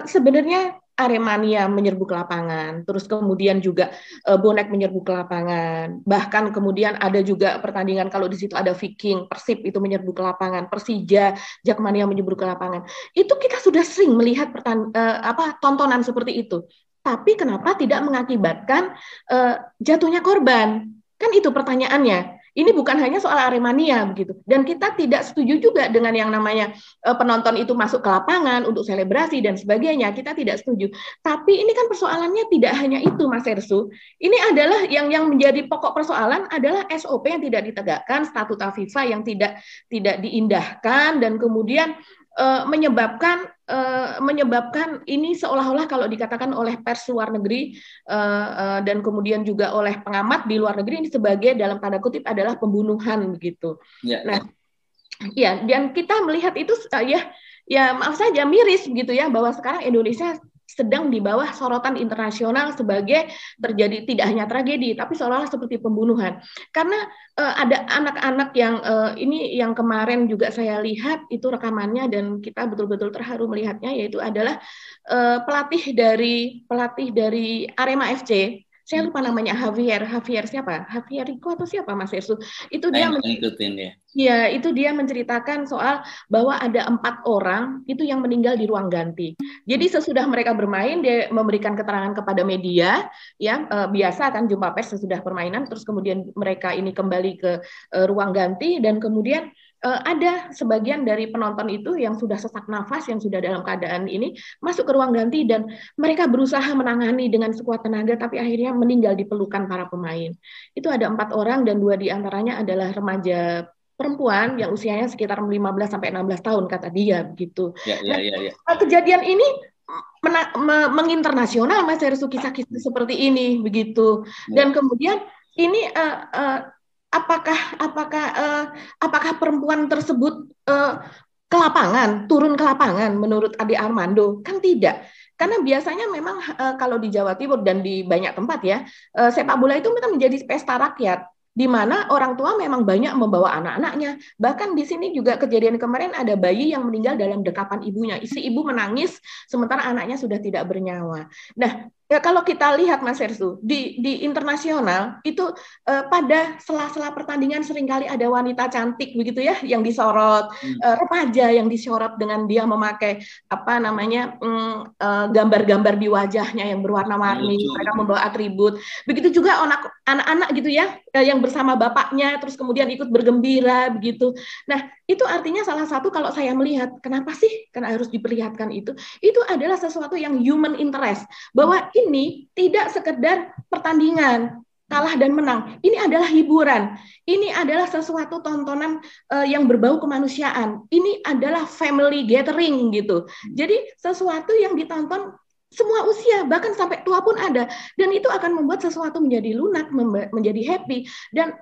Speaker 2: sebenarnya Aremania menyerbu ke lapangan, terus kemudian juga bonek menyerbu ke lapangan, bahkan kemudian ada juga pertandingan kalau di situ ada Viking, Persib itu menyerbu ke lapangan, Persija, Jakmania menyerbu ke lapangan. Itu kita sudah sering melihat tontonan seperti itu. Tapi kenapa tidak mengakibatkan jatuhnya korban? Kan itu pertanyaannya. Ini bukan hanya soal Aremania begitu. Dan kita tidak setuju juga dengan yang namanya penonton itu masuk ke lapangan untuk selebrasi dan sebagainya. Kita tidak setuju. Tapi ini kan persoalannya tidak hanya itu, Mas Herstu. Ini adalah yang menjadi pokok persoalan adalah SOP yang tidak ditegakkan, statuta FIFA yang tidak diindahkan, dan kemudian menyebabkan ini seolah-olah kalau dikatakan oleh pers luar negeri dan kemudian juga oleh pengamat di luar negeri ini sebagai dalam tanda kutip adalah pembunuhan begitu. Ya, nah, ya, dan kita melihat itu ya maaf saja miris begitu ya, bahwa sekarang Indonesia sedang di bawah sorotan internasional sebagai terjadi tidak hanya tragedi tapi seolah-olah seperti pembunuhan. Karena ada anak-anak yang kemarin juga saya lihat itu rekamannya dan kita betul-betul terharu melihatnya, yaitu adalah pelatih dari Arema FC. Saya lupa namanya, Javier siapa? Javier Rico atau siapa, Mas Herstu? Itu dia
Speaker 1: ngikutin ya.
Speaker 2: Ya, itu dia menceritakan soal bahwa ada 4 orang itu yang meninggal di ruang ganti. Jadi sesudah mereka bermain, dia memberikan keterangan kepada media, ya biasa kan jumpa pers sesudah permainan, terus kemudian mereka ini kembali ke ruang ganti, dan kemudian ada sebagian dari penonton itu yang sudah sesak nafas, yang sudah dalam keadaan ini masuk ke ruang ganti, dan mereka berusaha menangani dengan sekuat tenaga, tapi akhirnya meninggal di pelukan para pemain. Itu ada 4 orang dan 2 diantaranya adalah remaja perempuan yang usianya sekitar 15 sampai 16 tahun kata dia begitu. Ya. Kejadian ini menginternasional, Mas Herstu, kisah-kisah seperti ini begitu. Dan kemudian ini apakah perempuan tersebut turun ke lapangan menurut Ade Armando? Kan tidak. Karena biasanya memang kalau di Jawa Timur dan di banyak tempat ya, sepak bola itu menjadi pesta rakyat, di mana orang tua memang banyak membawa anak-anaknya. Bahkan di sini juga kejadian kemarin ada bayi yang meninggal dalam dekapan ibunya. Isi ibu menangis sementara anaknya sudah tidak bernyawa. Nah, Ya, kalau kita lihat Mas Hersu, di internasional itu pada sela-sela pertandingan seringkali ada wanita cantik begitu ya yang disorot, remaja yang disorot dengan dia memakai apa namanya gambar-gambar di wajahnya yang berwarna-warni, mereka membawa atribut. Begitu juga anak-anak gitu ya yang bersama bapaknya terus kemudian ikut bergembira begitu. Nah, itu artinya salah satu kalau saya melihat kenapa sih karena harus diperlihatkan itu adalah sesuatu yang human interest bahwa ini tidak sekedar pertandingan kalah dan menang. Ini adalah hiburan. Ini adalah sesuatu tontonan yang berbau kemanusiaan. Ini adalah family gathering gitu. Jadi sesuatu yang ditonton semua usia, bahkan sampai tua pun ada. Dan itu akan membuat sesuatu menjadi lunak, menjadi happy. Dan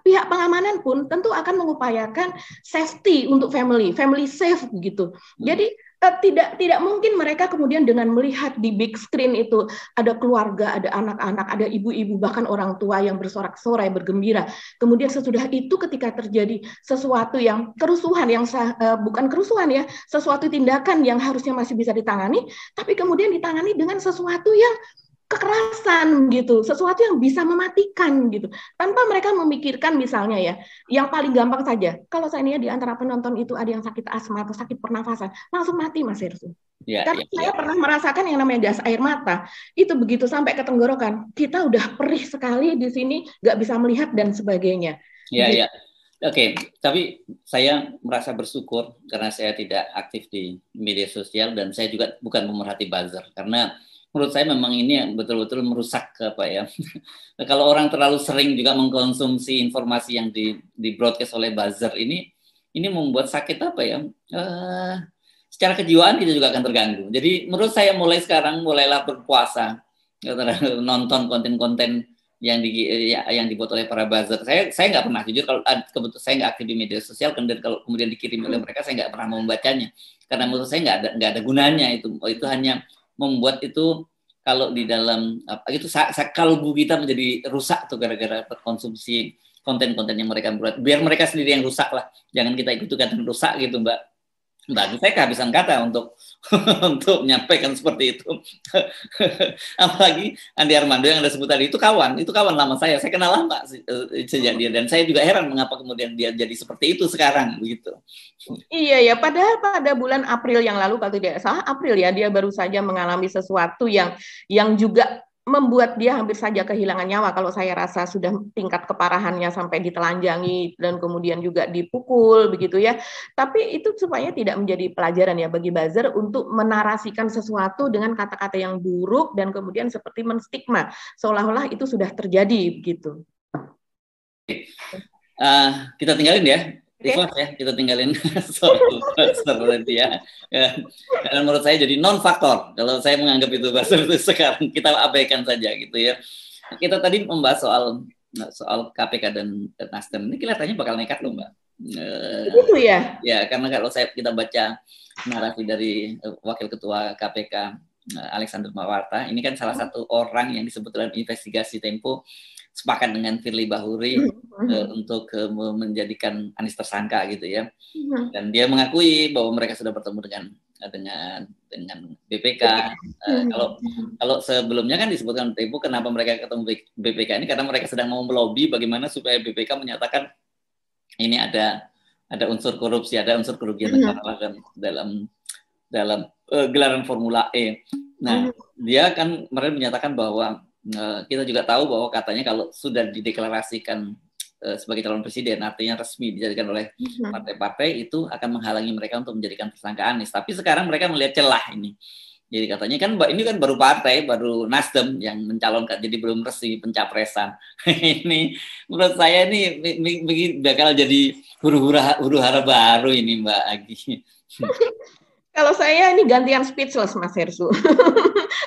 Speaker 2: pihak pengamanan pun tentu akan mengupayakan safety untuk family safe gitu. Jadi tidak mungkin mereka kemudian dengan melihat di big screen itu ada keluarga, ada anak-anak, ada ibu-ibu, bahkan orang tua yang bersorak-sorai, bergembira. Kemudian sesudah itu ketika terjadi sesuatu yang kerusuhan, yang bukan kerusuhan ya, sesuatu tindakan yang harusnya masih bisa ditangani, tapi kemudian ditangani dengan sesuatu yang kekerasan gitu, sesuatu yang bisa mematikan gitu, tanpa mereka memikirkan misalnya ya, yang paling gampang saja, kalau saya lihat di antara penonton itu ada yang sakit asma atau sakit pernafasan, langsung mati Mas Hersu. Karena saya pernah merasakan yang namanya gas air mata, itu begitu sampai ke tenggorokan, kita udah perih sekali di sini, nggak bisa melihat dan sebagainya.
Speaker 1: Iya. Oke, tapi saya merasa bersyukur karena saya tidak aktif di media sosial dan saya juga bukan pemerhati buzzer karena menurut saya memang ini betul-betul merusak apa ya. Kalau orang terlalu sering juga mengkonsumsi informasi yang di broadcast oleh buzzer ini membuat sakit apa ya? Secara kejiwaan kita juga akan terganggu. Jadi menurut saya mulailah berpuasa, nonton konten-konten yang dibuat oleh para buzzer. Saya nggak pernah jujur kalau kebetulan saya nggak aktif di media sosial, kalau kemudian dikirim oleh mereka saya nggak pernah membacanya karena menurut saya nggak ada gunanya itu hanya membuat itu kalau di dalam itu kalbu kita menjadi rusak tuh gara-gara konsumsi konten-konten yang mereka buat. Biar mereka sendiri yang rusak lah, jangan kita ikut-ikutan rusak gitu Mbak. Saya kehabisan kata untuk menyampaikan seperti itu. Apalagi Andi Armando yang Anda sebut tadi itu kawan lama saya kenal lama sejak dia, dan saya juga heran mengapa kemudian dia jadi seperti itu sekarang begitu.
Speaker 2: Iya ya, padahal pada bulan April yang lalu kalau tidak salah April ya, dia baru saja mengalami sesuatu yang juga membuat dia hampir saja kehilangan nyawa. Kalau saya rasa sudah tingkat keparahannya sampai ditelanjangi dan kemudian juga dipukul begitu ya. Tapi itu supaya tidak menjadi pelajaran ya bagi buzzer untuk menarasikan sesuatu dengan kata-kata yang buruk dan kemudian seperti menstigma seolah-olah itu sudah terjadi begitu.
Speaker 1: Kita tinggalin ya. Kita tinggalin soal buzzer tadi ya. Karena menurut saya jadi non faktor kalau saya menganggap itu buzzer itu sekarang kita abaikan saja gitu ya. Kita tadi membahas soal KPK dan Nasdem ini kelihatannya bakal nekat loh Mbak.
Speaker 2: Itu ya.
Speaker 1: Ya karena kalau kita baca narasi dari Wakil Ketua KPK Alexander Marwata, ini kan salah satu orang yang disebut dalam investigasi Tempo sepakat dengan Firly Bahuri untuk menjadikan Anies tersangka gitu ya. Dan dia mengakui bahwa mereka sudah bertemu dengan BPK. Kalau sebelumnya kan disebutkan Tempo kenapa mereka ketemu BPK ini karena mereka sedang mau melobi bagaimana supaya BPK menyatakan ini ada unsur korupsi, ada unsur kerugian negara dalam gelaran Formula E. Nah, dia kan kemarin menyatakan bahwa kita juga tahu bahwa katanya kalau sudah dideklarasikan sebagai calon presiden, artinya resmi dijadikan oleh partai-partai, itu akan menghalangi mereka untuk menjadikan tersangka Anies. Tapi sekarang mereka melihat celah ini. Jadi katanya kan ini kan baru partai, baru Nasdem yang mencalonkan, jadi belum resmi pencapresan. Ini menurut saya ini bakal jadi huru-hara baru ini Mbak Agi.
Speaker 2: Kalau saya ini gantian speechless Mas Hersu.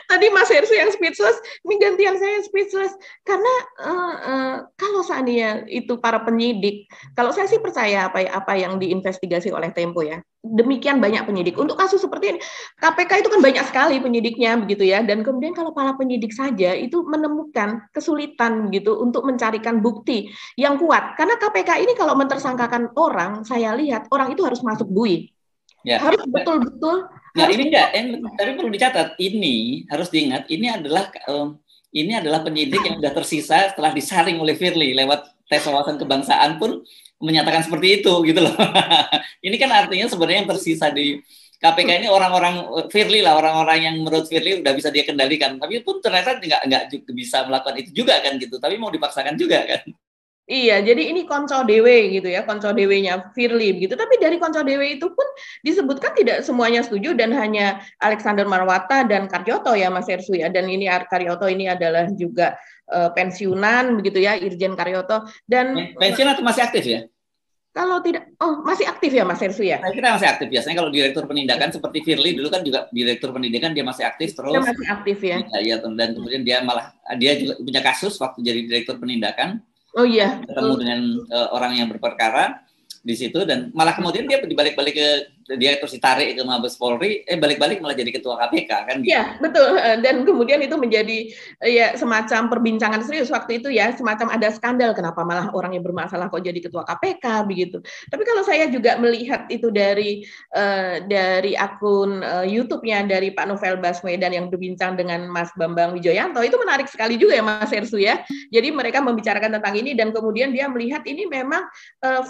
Speaker 2: Tadi Mas Hersu yang speechless, ini gantian saya yang speechless. Karena kalau seandainya itu para penyidik, kalau saya sih percaya apa yang diinvestigasi oleh Tempo ya. Demikian banyak penyidik. Untuk kasus seperti ini, KPK itu kan banyak sekali penyidiknya begitu ya. Dan kemudian kalau para penyidik saja itu menemukan kesulitan gitu untuk mencarikan bukti yang kuat. Karena KPK ini kalau mentersangkakan orang, saya lihat orang itu harus masuk bui. Ya. Harus betul-betul
Speaker 1: Nah, ini enggak, tapi perlu dicatat, ini harus diingat, ini adalah penyidik yang sudah tersisa setelah disaring oleh Firly lewat tes wawasan kebangsaan pun menyatakan seperti itu gitu loh. Ini kan artinya sebenarnya yang tersisa di KPK ini orang-orang Firly lah, orang-orang yang menurut Firly udah bisa dia kendalikan, tapi pun ternyata nggak bisa melakukan itu juga kan gitu, tapi mau dipaksakan juga kan.
Speaker 2: Iya, jadi ini konco dewe gitu ya, konco dewenya Firly gitu. Tapi dari konco dewe itu pun disebutkan tidak semuanya setuju dan hanya Alexander Marwata dan Karyoto ya Mas Hersu ya. Dan ini Karyoto ini adalah juga pensiunan begitu ya, Irjen Karyoto. Dan
Speaker 1: pensiun atau masih aktif ya?
Speaker 2: Kalau tidak, masih aktif ya Mas Hersu ya?
Speaker 1: Saya kira masih aktif. Biasanya kalau direktur penindakan seperti Firly dulu kan juga direktur pendidikan dia masih aktif terus.
Speaker 2: Dia masih aktif ya?
Speaker 1: Ya, dan kemudian dia juga punya kasus waktu jadi direktur penindakan.
Speaker 2: Oh iya.
Speaker 1: Ketemu dengan orang yang berperkara di situ dan malah kemudian dia dibalik-balik dia terus ditarik ke Mabes Polri, balik-balik malah jadi ketua KPK kan gitu.
Speaker 2: Iya, betul. Dan kemudian itu menjadi ya semacam perbincangan serius waktu itu ya, semacam ada skandal kenapa malah orang yang bermasalah kok jadi ketua KPK begitu. Tapi kalau saya juga melihat itu dari akun YouTube-nya dari Pak Novel Baswedan yang berbincang dengan Mas Bambang Wijoyanto, itu menarik sekali juga ya Mas Hersu ya. Jadi mereka membicarakan tentang ini dan kemudian dia melihat ini memang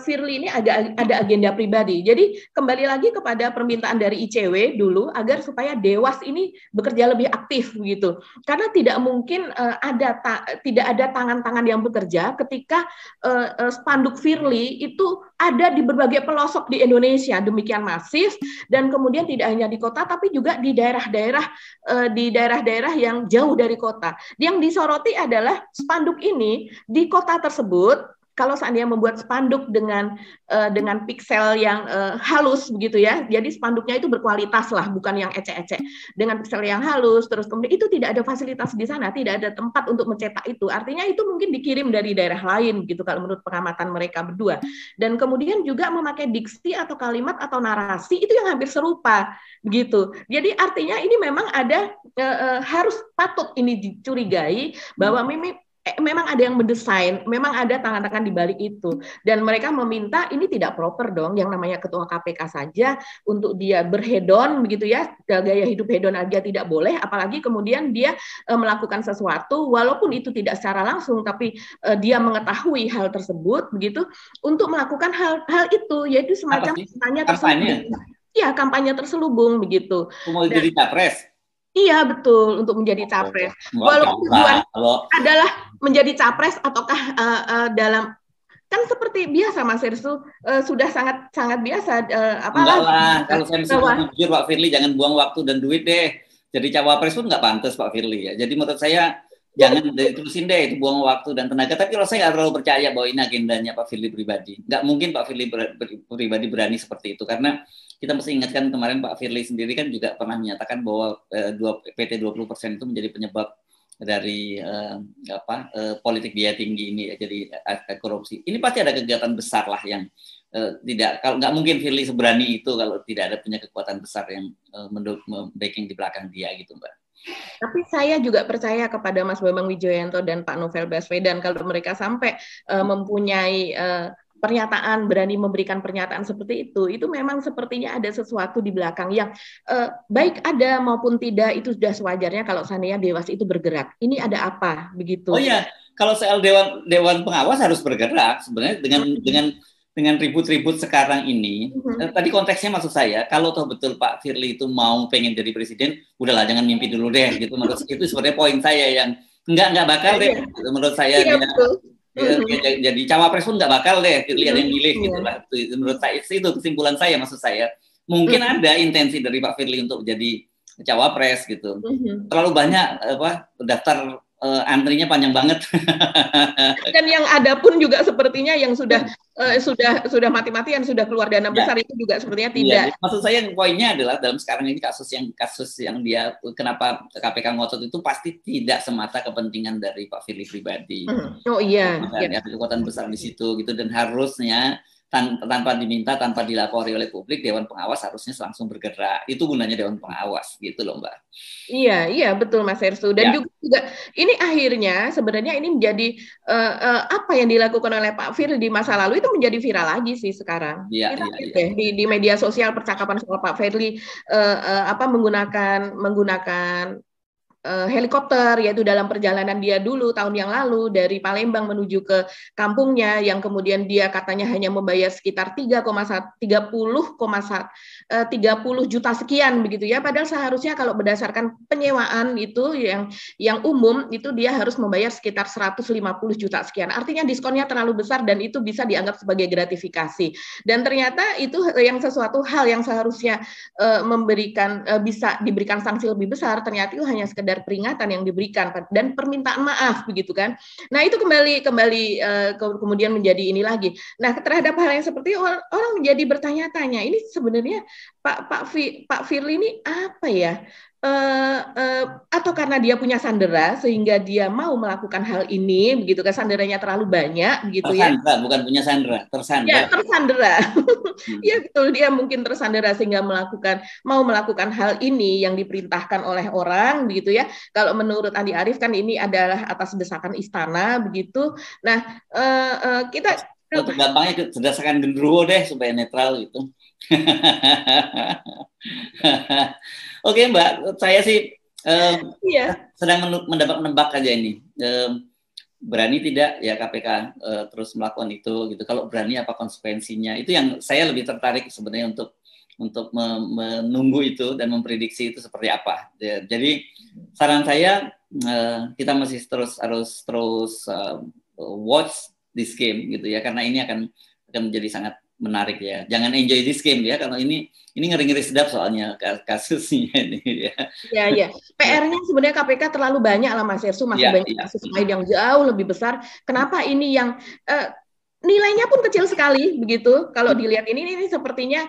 Speaker 2: Firly ini ada agenda pribadi. Jadi kembali lagi kepada permintaan dari ICW dulu agar supaya Dewas ini bekerja lebih aktif begitu. Karena tidak mungkin tidak ada tangan-tangan yang bekerja ketika spanduk Firly itu ada di berbagai pelosok di Indonesia demikian masif dan kemudian tidak hanya di kota tapi juga di daerah-daerah yang jauh dari kota. Yang disoroti adalah spanduk ini di kota tersebut. Kalau seandainya membuat spanduk dengan piksel yang halus begitu ya, jadi spanduknya itu berkualitas lah, bukan yang ecek-ecek. Dengan piksel yang halus, terus kemudian itu tidak ada fasilitas di sana, tidak ada tempat untuk mencetak itu. Artinya itu mungkin dikirim dari daerah lain gitu kalau menurut pengamatan mereka berdua. Dan kemudian juga memakai diksi atau kalimat atau narasi itu yang hampir serupa begitu. Jadi artinya ini memang ada harus patut ini dicurigai bahwa memang ada yang mendesain, memang ada tangan-tangan di balik itu. Dan mereka meminta ini tidak proper dong, yang namanya ketua KPK saja untuk dia berhedon begitu ya, gaya hidup hedon aja tidak boleh, apalagi kemudian dia melakukan sesuatu walaupun itu tidak secara langsung, tapi dia mengetahui hal tersebut begitu untuk melakukan hal itu, yaitu semacam kampanye. Iya, kampanye terselubung begitu.
Speaker 1: Mau jadi capres.
Speaker 2: Iya betul, untuk menjadi capres. Walaupun tujuan adalah menjadi capres ataukah dalam kan seperti biasa Mas Hersu sudah sangat biasa
Speaker 1: enggak lah, kalau saya mesti jujur Pak Firly jangan buang waktu dan duit deh. Jadi cawapres pun nggak pantas Pak Firly ya. Jadi menurut saya jangan diterusin deh, itu buang waktu dan tenaga. Tapi kalau saya nggak terlalu percaya bahwa ini agendanya Pak Firly pribadi. Nggak mungkin Pak Firly pribadi berani seperti itu karena kita mesti ingatkan kemarin Pak Firly sendiri kan juga pernah menyatakan bahwa PT 20% itu menjadi penyebab dari politik biaya tinggi ini ya, jadi korupsi. Ini pasti ada kegiatan besar lah yang kalau nggak mungkin Firly seberani itu kalau tidak ada punya kekuatan besar yang backing di belakang dia gitu Mbak.
Speaker 2: Tapi saya juga percaya kepada Mas Bambang Wijoyanto dan Pak Novel Baswedan kalau mereka sampai mempunyai berani memberikan pernyataan seperti itu memang sepertinya ada sesuatu di belakang yang baik ada maupun tidak, itu sudah sewajarnya kalau seandainya Dewas itu bergerak. Ini ada apa begitu?
Speaker 1: Oh iya, kalau soal dewan pengawas harus bergerak sebenarnya dengan ribut-ribut sekarang ini. Tadi konteksnya maksud saya, kalau toh betul Pak Firly itu pengen jadi presiden, udahlah jangan mimpi dulu deh gitu. Menurut itu sebenarnya poin saya yang nggak bakal deh. Menurut saya jadi cawapres pun nggak bakal deh Firly ada yang milih gitu lah. Menurut saya itu kesimpulan saya, maksud saya mungkin ada intensi dari Pak Firly untuk jadi cawapres gitu. Terlalu banyak daftar antrinya panjang banget.
Speaker 2: Dan yang ada pun juga sepertinya yang sudah mati-matian, sudah keluar dana besar itu juga sepertinya tidak.
Speaker 1: Ya, maksud saya poinnya adalah dalam sekarang ini kasus yang dia kenapa KPK ngotot itu pasti tidak semata kepentingan dari Pak Firly pribadi.
Speaker 2: Oh iya.
Speaker 1: Ada kekuatan besar di situ gitu dan harusnya tanpa diminta, tanpa dilapori oleh publik, Dewan Pengawas harusnya langsung bergerak. Itu gunanya Dewan Pengawas, gitu loh Mbak.
Speaker 2: Iya, betul Mas Herssu. Dan juga ini akhirnya sebenarnya ini menjadi apa yang dilakukan oleh Pak Firly di masa lalu itu menjadi viral lagi sih sekarang. Kita lihat deh di media sosial percakapan soal Pak Firly menggunakan helikopter, yaitu dalam perjalanan dia dulu tahun yang lalu dari Palembang menuju ke kampungnya, yang kemudian dia katanya hanya membayar sekitar 30 juta sekian begitu ya, padahal seharusnya kalau berdasarkan penyewaan itu yang umum itu dia harus membayar sekitar 150 juta sekian, artinya diskonnya terlalu besar dan itu bisa dianggap sebagai gratifikasi, dan ternyata itu yang sesuatu hal yang seharusnya bisa diberikan sanksi lebih besar, ternyata itu hanya sekedar peringatan yang diberikan dan permintaan maaf begitu kan. Nah, itu kembali kemudian menjadi ini lagi. Nah, terhadap hal yang seperti orang menjadi bertanya-tanya, ini sebenarnya Pak Firly ini apa ya? Atau karena dia punya sandera sehingga dia mau melakukan hal ini begitu kan, sanderanya terlalu banyak gitu ya.
Speaker 1: Bukan punya sandera, tersandera.
Speaker 2: Ya, tersandera. Ya betul, dia mungkin tersandera sehingga mau melakukan hal ini yang diperintahkan oleh orang begitu ya. Kalau menurut Andi Arief kan ini adalah atas desakan istana begitu. Nah, kita
Speaker 1: gampangnya berdasarkan genderuwo deh supaya netral gitu. Oke Mbak, saya sih sedang menebak aja ini. Berani tidak ya KPK terus melakukan itu gitu. Kalau berani apa konsekuensinya? Itu yang saya lebih tertarik sebenarnya untuk menunggu itu dan memprediksi itu seperti apa. Jadi saran saya kita masih harus terus watch this game gitu ya, karena ini akan menjadi sangat menarik ya. Jangan enjoy this game ya, karena ini ngeri-ngeri sedap soalnya kasusnya ini ya.
Speaker 2: Ya. PR-nya sebenarnya KPK terlalu banyak lah Mas Herssu, masih banyak kasus lain yang jauh lebih besar. Kenapa ini yang nilainya pun kecil sekali begitu. Kalau dilihat ini sepertinya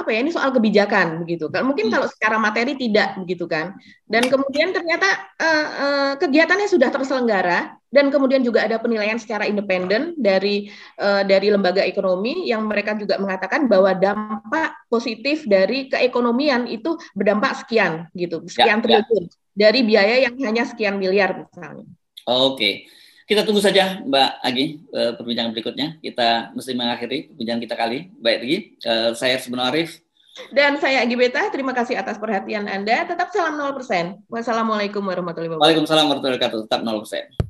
Speaker 2: ini soal kebijakan begitu. Mungkin kalau secara materi tidak begitu kan. Dan kemudian ternyata kegiatannya sudah terselenggara dan kemudian juga ada penilaian secara independen dari lembaga ekonomi yang mereka juga mengatakan bahwa dampak positif dari keekonomian itu berdampak sekian gitu, sekian triliun dari biaya yang hanya sekian miliar misalnya.
Speaker 1: Oke. Kita tunggu saja Mbak Agi perbincangan berikutnya. Kita mesti mengakhiri perbincangan kita kali. Baik lagi, saya Subno Arif.
Speaker 2: Dan saya Agi Beta, terima kasih atas perhatian Anda. Tetap salam 0%. Wassalamualaikum warahmatullahi wabarakatuh.
Speaker 1: Waalaikumsalam warahmatullahi wabarakatuh. Tetap 0%.